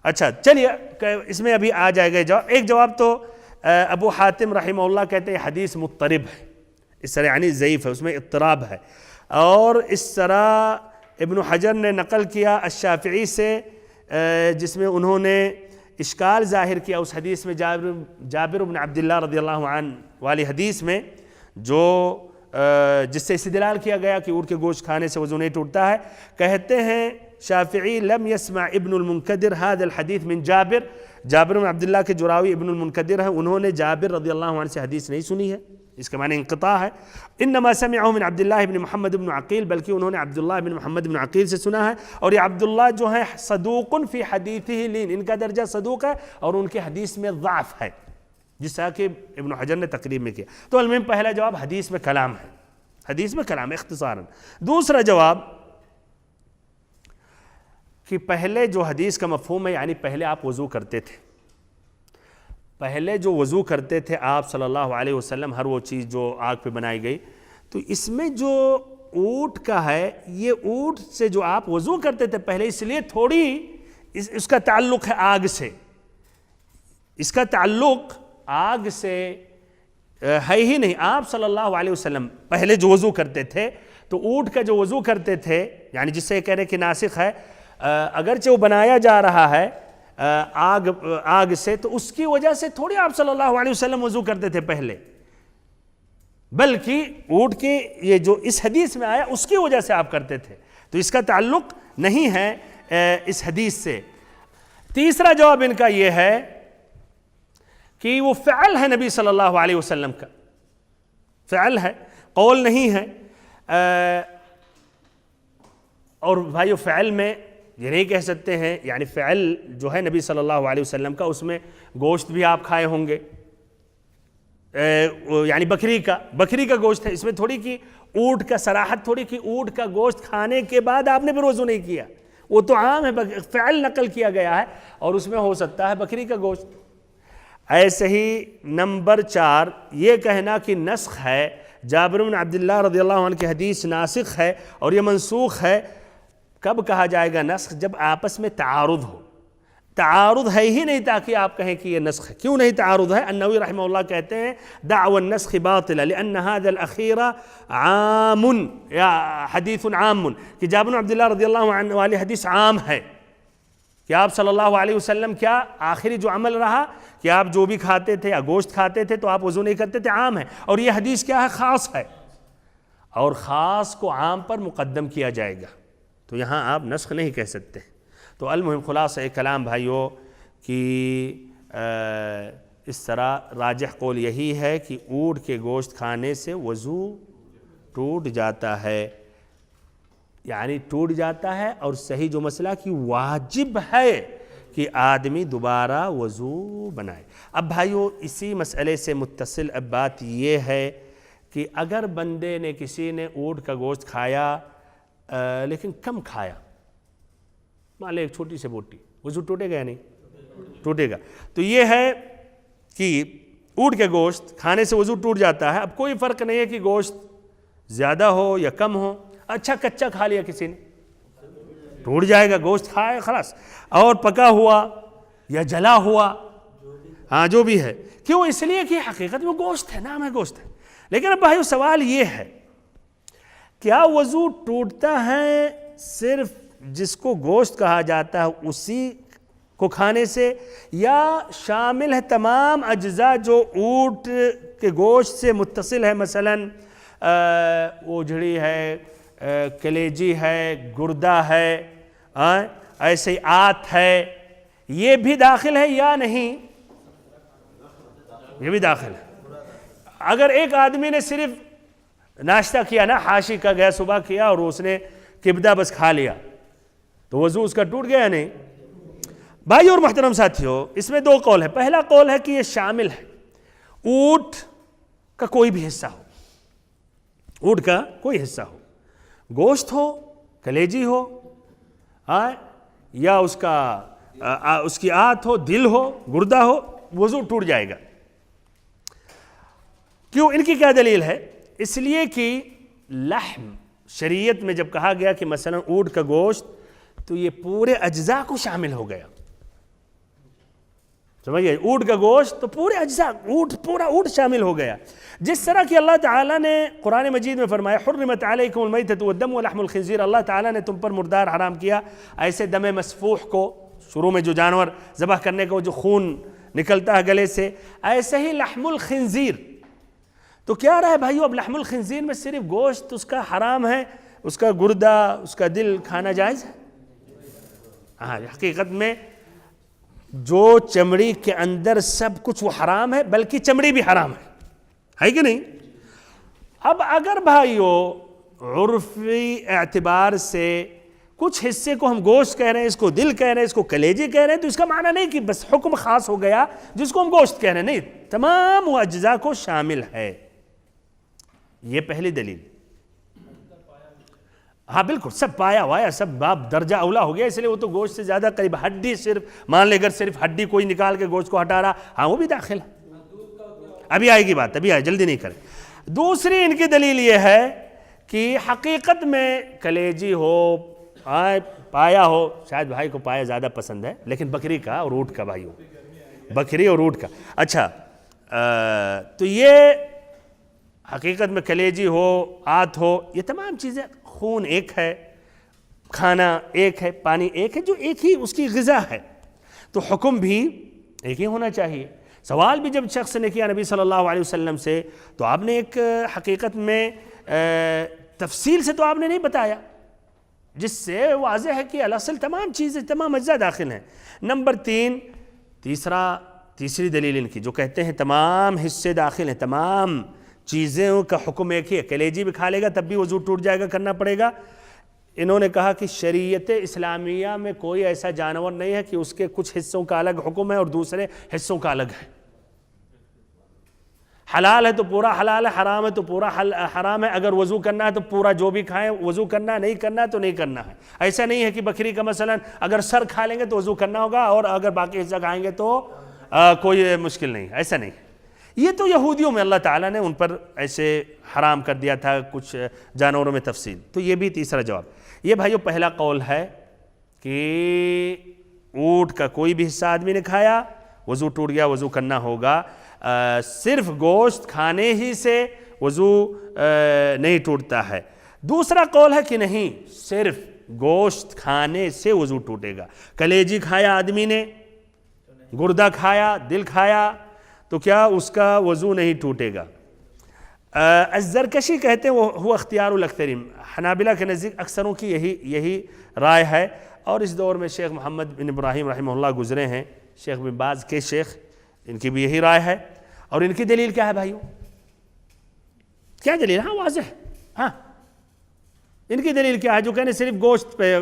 اچھا چلیے، اس میں ابھی آ جائے گا جواب۔ ایک جواب تو ابو حاتم رحمہ اللہ کہتے ہیں حدیث مضطرب ہے، اس طرح یعنی ضعیف ہے، اس میں اضطراب ہے، اور اس طرح ابن حجر نے نقل کیا الشافعی سے جس میں انہوں نے اشکال ظاہر کیا اس حدیث میں، جابر بن عبداللہ رضی اللہ عنہ والی حدیث میں، جو جس سے استدلال کیا گیا کہ اونٹ کے گوشت کھانے سے وضو نہیں ٹوٹتا ہے۔ کہتے ہیں شافعی لم يسمع ابن المنکدر هذا الحدیث من جابر، جابر بن عبداللہ کے جو راوی ابن المنکدر ہیں انہوں نے جابر رضی اللہ عنہ سے حدیث نہیں سنی ہے، اس کا معنی انقطاع ہے۔ انما سمعه من عبداللہ بن محمد بن عقیل، بلکہ انہوں نے عبداللہ بن محمد بن عقیل سے سنا ہے، اور یہ عبداللہ جو ہیں صدوق فی حدیثہ لین، ان کا درجہ صدوق ہے اور ان کے حدیث میں ضعف ہے، جس طرح کہ ابن حجر نے تقریب میں کیا۔ تو المہم پہلا جواب حدیث میں کلام ہے، حدیث میں کلام اختصاراً۔ دوسرا جواب کہ پہلے جو حدیث کا مفہوم ہے، یعنی پہلے آپ وضو کرتے تھے، پہلے جو وضو کرتے تھے آپ صلی اللہ علیہ وسلم، ہر وہ چیز جو آگ پہ بنائی گئی، تو اس میں جو اونٹ کا ہے، یہ اونٹ سے جو آپ وضو کرتے تھے پہلے، اس لیے تھوڑی اس کا تعلق ہے آگ سے، اس کا تعلق آگ سے ہے ہی نہیں۔ آپ صلی اللہ علیہ وسلم پہلے جو وضو کرتے تھے تو اونٹ کا جو وضو کرتے تھے، یعنی جس سے کہہ رہے کہ ناسخ ہے، اگرچہ وہ بنایا جا رہا ہے آگ سے، تو اس کی وجہ سے تھوڑی آپ صلی اللہ علیہ وسلم وضو کرتے تھے پہلے، بلکہ اونٹ کی یہ جو اس حدیث میں آیا اس کی وجہ سے آپ کرتے تھے، تو اس کا تعلق نہیں ہے اس حدیث سے۔ تیسرا جواب ان کا یہ ہے کہ وہ فعل ہے نبی صلی اللہ علیہ وسلم کا، فعل ہے، قول نہیں ہے۔ اور بھائیو فعل میں یہ نہیں کہہ سکتے ہیں، یعنی فعل جو ہے نبی صلی اللہ علیہ وسلم کا، اس میں گوشت بھی آپ کھائے ہوں گے، یعنی بکری کا گوشت ہے، اس میں تھوڑی کی اونٹ کا صراحت تھوڑی کی اونٹ کا گوشت کھانے کے بعد آپ نے پھر وضو نہیں کیا، وہ تو عام ہے، فعل نقل کیا گیا ہے اور اس میں ہو سکتا ہے بکری کا گوشت۔ ایسے ہی نمبر 4 یہ کہنا کہ نسخ ہے، جابر بن عبداللہ رضی اللہ عنہ کی حدیث ناسخ ہے اور یہ منسوخ ہے۔ کب کہا جائے گا نسخ؟ جب آپس میں تعارض ہو، تعارض ہے ہی نہیں تاکہ آپ کہیں کہ یہ نسخ ہے۔ کیوں نہیں تعارض ہے؟ النووی رحمہ اللہ کہتے ہیں دعوى النسخ باطلہ لأن هذا الأخير عام یا حدیث عام، کہ جابر بن عبداللہ رضی اللہ عنہ والی حدیث عام ہے کہ آپ صلی اللہ علیہ وسلم کیا آخری جو عمل رہا کہ آپ جو بھی کھاتے تھے یا گوشت کھاتے تھے تو آپ وضو نہیں کرتے تھے، عام ہے، اور یہ حدیث کیا ہے؟ خاص ہے، اور خاص کو عام پر مقدم کیا جائے گا، تو یہاں آپ نسخ نہیں کہہ سکتے۔ تو المہم خلاصہ کلام بھائیو کہ اس طرح راجح قول یہی ہے کہ اونٹ کے گوشت کھانے سے وضو ٹوٹ جاتا ہے، یعنی ٹوٹ جاتا ہے، اور صحیح جو مسئلہ کہ واجب ہے کہ آدمی دوبارہ وضو بنائے۔ اب بھائیو اسی مسئلے سے متصل اب بات یہ ہے کہ اگر بندے نے کسی نے اونٹ کا گوشت کھایا لیکن کم کھایا، مان لے ایک چھوٹی سے بوٹی، وضو ٹوٹے گا یا نہیں؟ ٹوٹے گا۔ تو یہ ہے کہ اونٹ کے گوشت کھانے سے وضو ٹوٹ جاتا ہے۔ اب کوئی فرق نہیں ہے کہ گوشت زیادہ ہو یا کم ہو، اچھا کچا کھا لیا کسی نے ٹوٹ جائے گا، گوشت کھائے خلاص، اور پکا ہوا یا جلا ہوا، ہاں جو بھی ہے، کیوں؟ اس لیے کہ حقیقت میں گوشت ہے، نام ہے گوشت ہے۔ لیکن اب بھائیو سوال یہ ہے، کیا وضو ٹوٹتا ہے صرف جس کو گوشت کہا جاتا ہے اسی کو کھانے سے، یا شامل ہے تمام اجزاء جو اونٹ کے گوشت سے متصل ہے، مثلاً اوجھڑی ہے، کلیجی ہے، گردہ ہے، ایسے آت ہے، یہ بھی داخل ہے یا نہیں؟ یہ بھی داخل ہے۔ اگر ایک آدمی نے صرف ناشتہ کیا نا، حاشی کا گیا، صبح کیا اور اس نے کبدہ بس کھا لیا، تو وضو اس کا ٹوٹ گیا یا نہیں؟ بھائی اور محترم ساتھیو، اس میں دو قول ہے۔ پہلا قول ہے کہ یہ شامل ہے اونٹ کا کوئی بھی حصہ ہو، اونٹ کا کوئی حصہ ہو، گوشت ہو، کلیجی ہو، یا اس کی آت ہو، دل ہو، گردہ ہو، وضو ٹوٹ جائے گا۔ کیوں؟ ان کی کیا دلیل ہے؟ اس لیے کہ لحم شریعت میں جب کہا گیا کہ مثلا اونٹ کا گوشت، تو یہ پورے اجزاء کو شامل ہو گیا، سمجھئے؟ اونٹ کا گوشت تو پورے اجزاء، پورا اونٹ شامل ہو گیا۔ جس طرح کہ اللہ تعالیٰ نے قرآن مجید میں فرمایا حرمت علیکم المیتۃ والدم ولحم الخنزیر، اللہ تعالیٰ نے تم پر مردار حرام کیا، ایسے دم مسفوح کو، شروع میں جو جانور ذبح کرنے کو جو خون نکلتا ہے گلے سے، ایسے ہی لحم الخنزیر۔ تو کیا رہا ہے بھائیو، اب لحم الخنزیر میں صرف گوشت اس کا حرام ہے، اس کا گردہ، اس کا دل کھانا جائز ہے؟ ہاں، حقیقت میں جو چمڑی کے اندر سب کچھ وہ حرام ہے، بلکہ چمڑی بھی حرام ہے کہ نہیں؟ اب اگر بھائیو عرفی اعتبار سے کچھ حصے کو ہم گوشت کہہ رہے ہیں، اس کو دل کہہ رہے ہیں، اس کو کلیجی کہہ رہے ہیں، تو اس کا معنی نہیں کہ بس حکم خاص ہو گیا جس کو ہم گوشت کہہ رہے ہیں، نہیں، تمام وہ اجزاء کو شامل ہے۔ یہ پہلی دلیل۔ ہاں بالکل، سب پایا وایا سب باب درجہ اولا ہو گیا، اس لیے وہ تو گوشت سے زیادہ قریب۔ ہڈی صرف مان لے، اگر صرف ہڈی کوئی نکال کے گوشت کو ہٹا رہا، ہاں وہ بھی داخل ہے۔ ابھی آئے گی بات، ابھی آئے، جلدی نہیں کریں۔ دوسری ان کی دلیل یہ ہے کہ حقیقت میں کلیجی ہو، پایا ہو، شاید بھائی کو پایا زیادہ پسند ہے، لیکن بکری کا اور اونٹ کا بھائی ہو، بکری اور اونٹ کا، اچھا تو یہ حقیقت میں کلیجی ہو، آت ہو، یہ تمام چیزیں، خون ایک ہے، کھانا ایک ہے، پانی ایک ہے، جو ایک ہی اس کی غذا ہے، تو حکم بھی ایک ہی ہونا چاہیے۔ سوال بھی جب شخص نے کیا نبی صلی اللہ علیہ وسلم سے، تو آپ نے ایک حقیقت میں تفصیل سے تو آپ نے نہیں بتایا، جس سے واضح ہے کہ الاصل تمام چیزیں، تمام اجزاء داخل ہیں۔ نمبر تیسری دلیل ان کی جو کہتے ہیں تمام حصے داخل ہیں، تمام چیزوں کا حکم ایک ہی ہے، کلیجی بھی کھا لے گا تب بھی وضو ٹوٹ جائے گا، کرنا پڑے گا۔ انہوں نے کہا کہ شریعت اسلامیہ میں کوئی ایسا جانور نہیں ہے کہ اس کے کچھ حصوں کا الگ حکم ہے اور دوسرے حصوں کا الگ ہے۔ حلال ہے تو پورا حلال ہے، حرام ہے تو پورا حرام ہے، اگر وضو کرنا ہے تو پورا جو بھی کھائیں وضو کرنا ہے، نہیں کرنا ہے تو نہیں کرنا ہے۔ ایسا نہیں ہے کہ بکری کا مثلا اگر سر کھا لیں گے تو وضو کرنا ہوگا اور اگر باقی حصہ کھائیں گے تو کوئی مشکل نہیں، ایسا نہیں۔ یہ تو یہودیوں میں اللہ تعالیٰ نے ان پر ایسے حرام کر دیا تھا کچھ جانوروں میں تفصیل۔ تو یہ بھی تیسرا جواب۔ یہ بھائیو پہلا قول ہے کہ اونٹ کا کوئی بھی حصہ آدمی نے کھایا، وضو ٹوٹ گیا، وضو کرنا ہوگا، صرف گوشت کھانے ہی سے وضو نہیں ٹوٹتا ہے۔ دوسرا قول ہے کہ نہیں، صرف گوشت کھانے سے وضو ٹوٹے گا۔ کلیجی کھایا آدمی نے، گردہ کھایا، دل کھایا، تو کیا اس کا وضو نہیں ٹوٹے گا؟ الزرکشی کہتے ہیں وہ اختیار الاکثرین، حنابلہ کے نزدیک اکثروں کی یہی رائے ہے، اور اس دور میں شیخ محمد بن ابراہیم رحمہ اللہ گزرے ہیں، شیخ بن باز کے شیخ، ان کی بھی یہی رائے ہے۔ اور ان کی دلیل کیا ہے بھائیو؟ کیا دلیل؟ ہاں واضح ہے، ہاں ان کی دلیل کیا ہے جو کہنے صرف گوشت پہ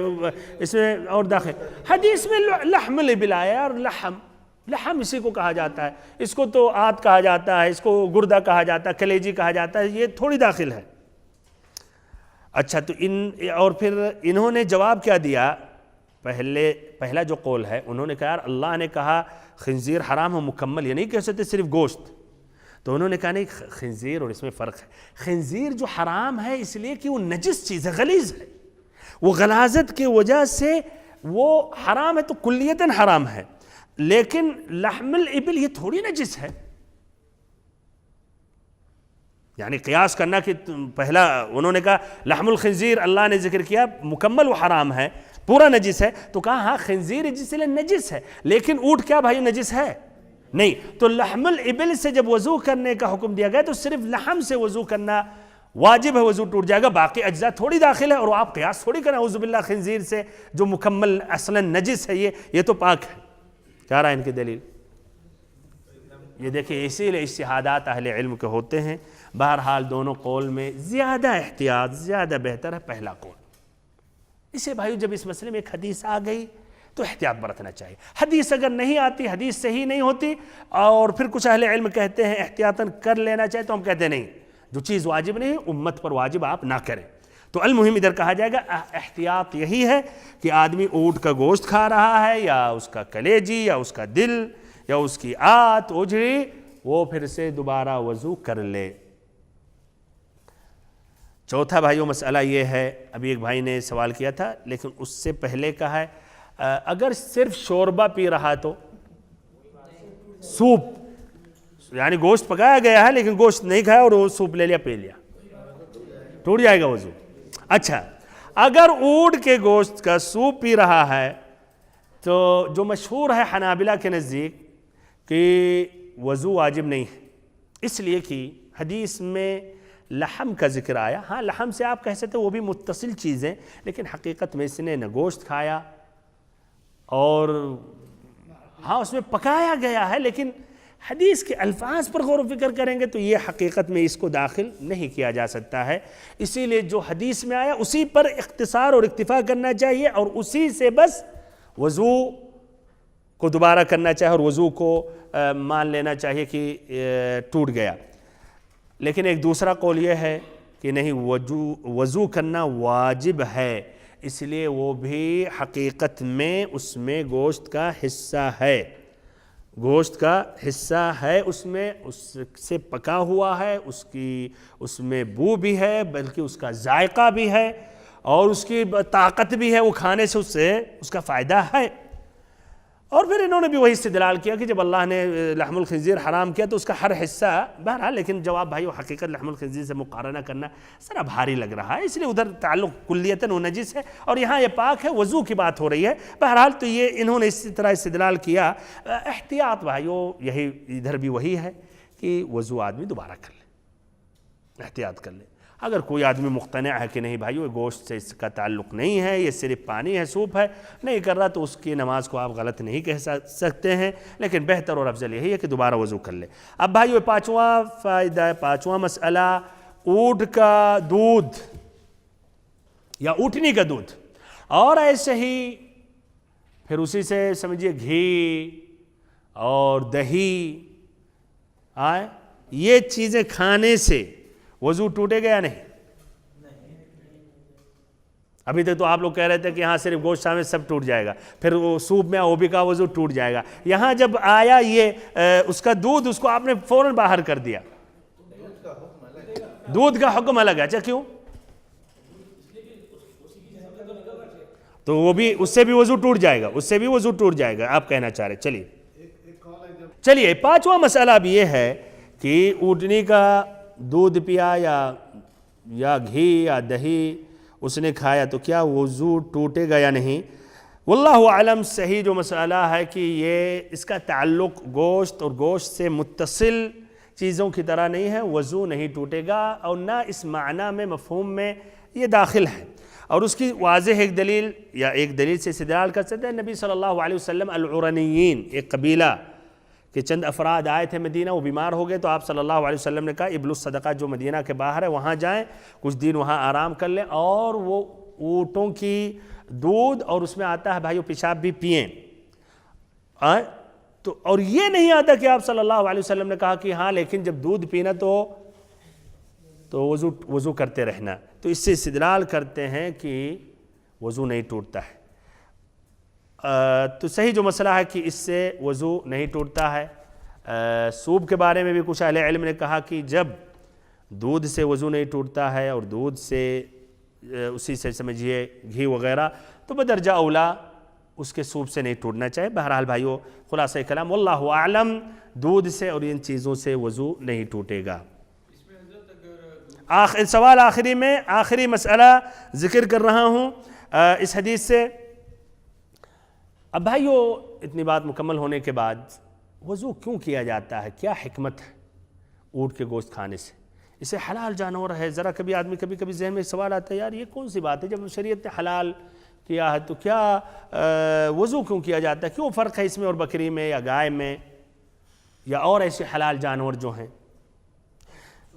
اس میں اور داخل؟ حدیث میں لحم الابل آیا، اور لحم اسی کو کہا جاتا ہے، اس کو تو آت کہا جاتا ہے، اس کو گردہ کہا جاتا ہے، کلیجی کہا جاتا ہے، یہ تھوڑی داخل ہے۔ اچھا تو اور پھر انہوں نے جواب کیا دیا؟ پہلا جو قول ہے، انہوں نے کہا یار اللہ نے کہا خنزیر حرام ہو مکمل، یہ نہیں کہہ سکتے صرف گوشت، تو انہوں نے کہا نہیں، خنزیر اور اس میں فرق ہے۔ خنزیر جو حرام ہے اس لیے کہ وہ نجس چیز ہے، غلیظ ہے، وہ غلاظت کی وجہ سے وہ حرام ہے، تو کلیتاً حرام ہے۔ لیکن لحم الابل یہ تھوڑی نجس ہے. یعنی قیاس کرنا کہ پہلا انہوں نے کہا لحم الخنزیر اللہ نے ذکر کیا مکمل و حرام ہے, پورا نجس ہے, تو کہا ہاں خنزیر جس لیے نجس ہے, لیکن اونٹ کیا بھائی نجس ہے نہیں. تو لحم الابل سے جب وضو کرنے کا حکم دیا گیا تو صرف لحم سے وضو کرنا واجب ہے, وضو ٹوٹ جائے گا, باقی اجزاء تھوڑی داخل ہے. اور آپ قیاس تھوڑی کریں اعوذ باللہ خنزیر سے جو مکمل اصلا نجس ہے, یہ تو پاک ہے. کیا رہا ان کی دلیل؟ یہ دیکھیں اسی لیے اجتہادات اہل علم کے ہوتے ہیں. بہرحال دونوں قول میں زیادہ احتیاط زیادہ بہتر ہے پہلا قول. اسے بھائیو جب اس مسئلے میں ایک حدیث آ گئی تو احتیاط برتنا چاہیے. حدیث اگر نہیں آتی, حدیث صحیح نہیں ہوتی, اور پھر کچھ اہل علم کہتے ہیں احتیاطاً کر لینا چاہیے, تو ہم کہتے ہیں نہیں, جو چیز واجب نہیں امت پر واجب آپ نہ کریں. تو المہم ادھر کہا جائے گا احتیاط یہی ہے کہ آدمی اونٹ کا گوشت کھا رہا ہے یا اس کا کلیجی یا اس کا دل یا اس کی آت اجڑی, وہ پھر سے دوبارہ وضو کر لے. چوتھا بھائیو مسئلہ یہ ہے, ابھی ایک بھائی نے سوال کیا تھا لیکن اس سے پہلے کہا ہے اگر صرف شوربہ پی رہا تو سوپ, یعنی گوشت پکایا گیا ہے لیکن گوشت نہیں کھایا اور وہ سوپ لے لیا پی لیا, ٹوٹ جائے گا وضو. اچھا اگر اونٹ کے گوشت کا سوپ پی رہا ہے تو جو مشہور ہے حنابلہ کے نزدیک کہ وضو واجب نہیں ہے, اس لیے کہ حدیث میں لحم کا ذکر آیا. ہاں لحم سے آپ کہہ سکتے وہ بھی متصل چیزیں, لیکن حقیقت میں اس نے نہ گوشت کھایا اور ہاں اس میں پکایا گیا ہے, لیکن حدیث کے الفاظ پر غور و فکر کریں گے تو یہ حقیقت میں اس کو داخل نہیں کیا جا سکتا ہے. اسی لیے جو حدیث میں آیا اسی پر اختصار اور اکتفا کرنا چاہیے اور اسی سے بس وضو کو دوبارہ کرنا چاہیے اور وضو کو مان لینا چاہیے کہ ٹوٹ گیا. لیکن ایک دوسرا قول یہ ہے کہ نہیں, وضو کرنا واجب ہے, اس لیے وہ بھی حقیقت میں اس میں گوشت کا حصہ ہے, گوشت کا حصہ ہے, اس میں اس سے پکا ہوا ہے, اس میں بو بھی ہے بلکہ اس کا ذائقہ بھی ہے اور اس کی طاقت بھی ہے, وہ کھانے سے اس کا فائدہ ہے. اور پھر انہوں نے بھی وہی استدلال کیا کہ جب اللہ نے لحم الخنزیر حرام کیا تو اس کا ہر حصہ بہرحال, لیکن جواب بھائی وہ حقیقت لحم الخنزیر سے مقارنہ کرنا ذرا بھاری لگ رہا ہے, اس لیے ادھر تعلق کلیتاً و نجس ہے اور یہاں یہ پاک ہے, وضو کی بات ہو رہی ہے. بہرحال تو یہ انہوں نے اسی طرح استدلال کیا. احتیاط بھائیو یہی ادھر بھی وہی ہے کہ وضو آدمی دوبارہ کر لے, احتیاط کر لے. اگر کوئی آدمی مقتنع ہے کہ نہیں بھائیو گوشت سے اس کا تعلق نہیں ہے, یہ صرف پانی ہے, سوپ ہے, نہیں کر رہا, تو اس کی نماز کو آپ غلط نہیں کہہ سکتے ہیں, لیکن بہتر اور افضل یہی ہے کہ دوبارہ وضو کر لے. اب بھائیو پانچواں فائدہ ہے, پانچواں مسئلہ, اونٹ کا دودھ یا اونٹنی کا دودھ اور ایسے ہی پھر اسی سے سمجھیے گھی اور دہی, یہ چیزیں کھانے سے وضو ٹوٹے گا یا نہیں؟ ابھی تک تو آپ لوگ کہہ رہے تھے کہ یہاں صرف گوشت شامل سب ٹوٹ جائے گا, پھر وہ سوپ میں وہ بھی کا وضو ٹوٹ جائے گا. یہاں جب آیا یہ اس کا دودھ, اس کو آپ نے فوراً باہر کر دیا, دودھ کا حکم الگ ہے. اچھا کیوں؟ تو وہ بھی اس سے بھی وضو ٹوٹ جائے گا, اس سے بھی وضو ٹوٹ جائے گا آپ کہنا چاہ رہے. چلیے پانچواں مسئلہ اب یہ ہے کہ اونٹنی کا دودھ پیا یا گھی یا دہی اس نے کھایا تو کیا وضو ٹوٹے گا یا نہیں؟ واللہ اعلم صحیح جو مسئلہ ہے کہ یہ اس کا تعلق گوشت اور گوشت سے متصل چیزوں کی طرح نہیں ہے, وضو نہیں ٹوٹے گا اور نہ اس معنی میں مفہوم میں یہ داخل ہے. اور اس کی واضح ایک دلیل یا ایک دلیل سے استدلال کر سکتے ہیں. نبی صلی اللہ علیہ وسلم العرنیین ایک قبیلہ کہ چند افراد آئے تھے مدینہ, وہ بیمار ہو گئے, تو آپ صلی اللہ علیہ وسلم نے کہا ابل الصدقہ جو مدینہ کے باہر ہے وہاں جائیں, کچھ دن وہاں آرام کر لیں اور وہ اونٹوں کی دودھ اور اس میں آتا ہے بھائیو پیشاب بھی پئیں. تو اور یہ نہیں آتا کہ آپ صلی اللہ علیہ وسلم نے کہا کہ ہاں لیکن جب دودھ پینا تو وضو کرتے رہنا. تو اس سے استدلال کرتے ہیں کہ وضو نہیں ٹوٹتا ہے. تو صحیح جو مسئلہ ہے کہ اس سے وضو نہیں ٹوٹتا ہے. سوپ کے بارے میں بھی کچھ اہل علم نے کہا کہ جب دودھ سے وضو نہیں ٹوٹتا ہے اور دودھ سے اسی سے سمجھیے گھی وغیرہ, تو بدرجہ اولا اس کے سوپ سے نہیں ٹوٹنا چاہیے. بہرحال بھائیو خلاصہ کلام واللہ اعلم دودھ سے اور ان چیزوں سے وضو نہیں ٹوٹے گا. سوال آخری میں آخری مسئلہ ذکر کر رہا ہوں اس حدیث سے. اب بھائیو اتنی بات مکمل ہونے کے بعد وضو کیوں کیا جاتا ہے؟ کیا حکمت ہے اونٹ کے گوشت کھانے سے؟ اسے حلال جانور ہے. ذرا کبھی آدمی کبھی ذہن میں سوال آتا ہے یار یہ کون سی بات ہے، جب شریعت نے حلال کیا ہے تو کیا وضو کیوں کیا جاتا ہے؟ کیوں فرق ہے اس میں اور بکری میں یا گائے میں یا اور ایسے حلال جانور جو ہیں؟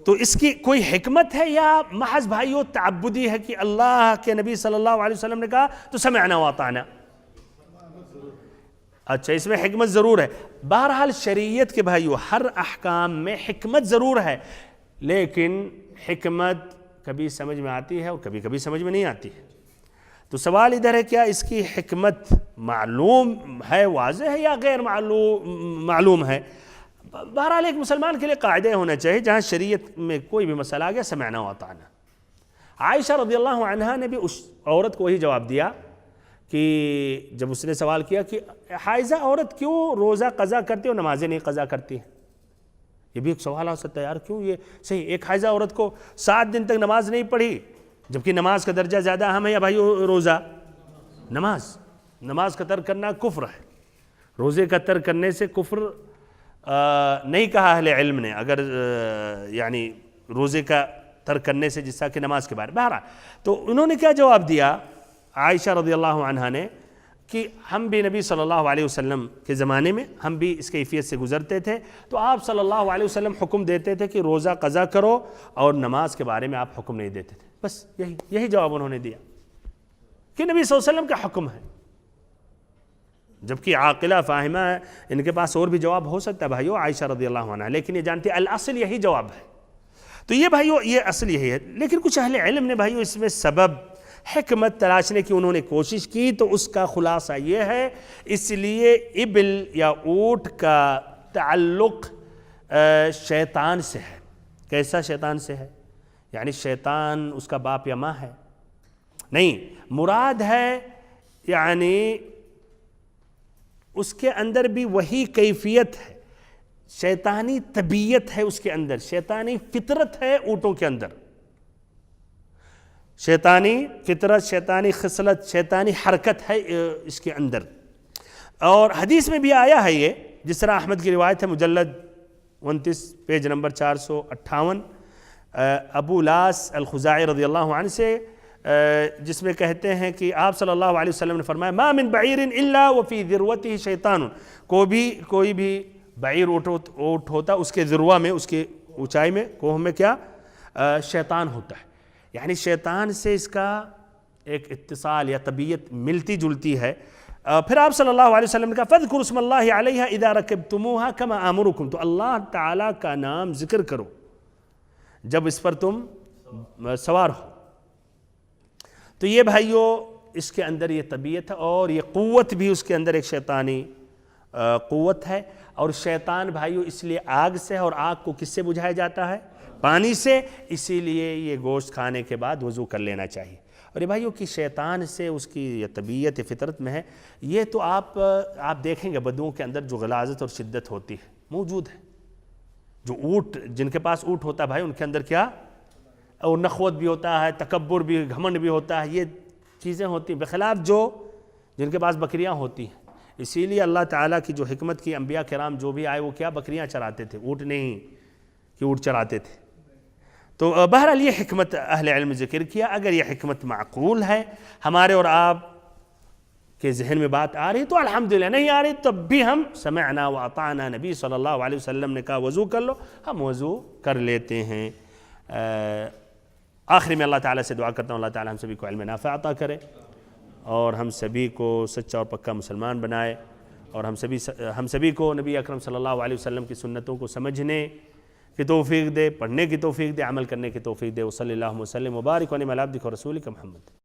تو اس کی کوئی حکمت ہے یا محض بھائیو تعبدی ہے کہ اللہ کے نبی صلی اللہ علیہ وسلم نے کہا تو سمعنا واطعنا؟ اچھا اس میں حکمت ضرور ہے. بہرحال شریعت کے بھائیو ہر احکام میں حکمت ضرور ہے، لیکن حکمت کبھی سمجھ میں آتی ہے اور کبھی کبھی سمجھ میں نہیں آتی ہے. تو سوال ادھر ہے کیا اس کی حکمت معلوم ہے، واضح ہے، یا غیر معلوم ہے؟ بہرحال ایک مسلمان کے لیے قاعدہ ہونا چاہیے جہاں شریعت میں کوئی بھی مسئلہ آ گیا سمعنا واطعنا. عائشہ رضی اللہ عنہا نے بھی اس عورت کو وہی جواب دیا کہ جب اس نے سوال کیا کہ حائضہ عورت کیوں روزہ قضا کرتی اور نمازیں نہیں قضا کرتی ہیں؟ یہ بھی ایک سوال ہو سکتا ہے یار کیوں یہ صحیح ایک حائضہ عورت کو 7 دن تک نماز نہیں پڑھی جبکہ نماز کا درجہ زیادہ اہم ہے یا بھائی روزہ؟ نماز کا ترک کرنا کفر ہے. روزے کا ترک کرنے سے کفر نہیں کہا اہل علم نے، اگر یعنی روزے کا ترک کرنے سے جیسا کہ نماز کے بارے. بہرحال تو انہوں نے کیا جواب دیا عائشہ رضی اللہ عنہا نے کہ ہم بھی نبی صلی اللہ علیہ وسلم کے زمانے میں ہم بھی اس کیفیت سے گزرتے تھے تو آپ صلی اللہ علیہ وسلم حکم دیتے تھے کہ روزہ قضا کرو اور نماز کے بارے میں آپ حکم نہیں دیتے تھے. بس یہی جواب انہوں نے دیا کہ نبی صلی اللہ علیہ وسلم کا حکم ہے. جبکہ عاقلہ فاہمہ ان کے پاس اور بھی جواب ہو سکتا ہے بھائیو عائشہ رضی اللہ عنہ، لیکن یہ جانتے ہیں الاصل یہی جواب ہے. تو یہ بھائیو یہ اصل یہی ہے. لیکن کچھ اہل علم نے بھائیو اس میں سبب حکمت تلاشنے کی انہوں نے کوشش کی تو اس کا خلاصہ یہ ہے اس لیے ابل یا اونٹ کا تعلق شیطان سے ہے. کیسا شیطان سے ہے؟ یعنی شیطان اس کا باپ یا ماں ہے؟ نہیں، مراد ہے یعنی اس کے اندر بھی وہی کیفیت ہے، شیطانی طبیعت ہے اس کے اندر، شیطانی فطرت ہے اونٹوں کے اندر، شیطانی فطرت، شیطانی خصلت، شیطانی حرکت ہے اس کے اندر. اور حدیث میں بھی آیا ہے یہ، جس طرح احمد کی روایت ہے مجلد 29 پیج نمبر 458 ابو لاس الخزاعی رضی اللہ عنہ سے، جس میں کہتے ہیں کہ آپ صلی اللہ علیہ وسلم نے فرمایا ما من بعیر الا وفی ذروته شیطان، کوئی بھی بعیر اونٹ ہوتا اس کے ذروہ میں، اس کے اونچائی میں، کوہ میں کیا شیطان ہوتا ہے. یعنی شیطان سے اس کا ایک اتصال یا طبیعت ملتی جلتی ہے. پھر آپ صلی اللہ علیہ وسلم نے کہا فاذکروا اسم اللہ علیہا اذا رکبتموها کما آمرکم، تو اللہ تعالیٰ کا نام ذکر کرو جب اس پر تم سوار ہو. تو یہ بھائیو اس کے اندر یہ طبیعت ہے اور یہ قوت بھی اس کے اندر ایک شیطانی قوت ہے. اور شیطان بھائیو اس لیے آگ سے ہے، اور آگ کو کس سے بجھایا جاتا ہے؟ پانی سے. اسی لیے یہ گوشت کھانے کے بعد وضو کر لینا چاہیے. اور یہ بھائیو کہ شیطان سے اس کی یہ طبیعت فطرت میں ہے، یہ تو آپ دیکھیں گے بدوؤں کے اندر جو غلاظت اور شدت ہوتی ہے موجود ہے. جو اونٹ جن کے پاس اونٹ ہوتا ہے بھائی ان کے اندر کیا اور نخوت بھی ہوتا ہے، تکبر بھی، گھمنڈ بھی ہوتا ہے، یہ چیزیں ہوتی ہیں، بخلاف جو جن کے پاس بکریاں ہوتی ہیں. اسی لیے اللہ تعالیٰ کی جو حکمت کی انبیاء کرام جو بھی آئے وہ کیا بکریاں چراتے تھے، اونٹ نہیں کہ اونٹ چراتے تھے. تو بہرحال یہ حکمت اہل علم ذکر کیا. اگر یہ حکمت معقول ہے، ہمارے اور آپ کے ذہن میں بات آ رہی تو الحمدللہ، نہیں آ رہی تب بھی ہم سمعنا واطعنا، نبی صلی اللہ علیہ وسلم نے کہا وضو کر لو، ہم وضو کر لیتے ہیں. آخری میں اللہ تعالیٰ سے دعا کرتا ہوں اللہ تعالیٰ ہم سبھی کو علم نافع عطا کرے اور ہم سبھی کو سچا اور پکا مسلمان بنائے، اور ہم سبھی کو نبی اکرم صلی اللہ علیہ وسلم کی سنتوں کو سمجھنے کی توفیق دے، پڑھنے کی توفیق دے، عمل کرنے کی توفیق دے. وصلی اللہ وسلم وبارک علی عبدک ورسولک محمد.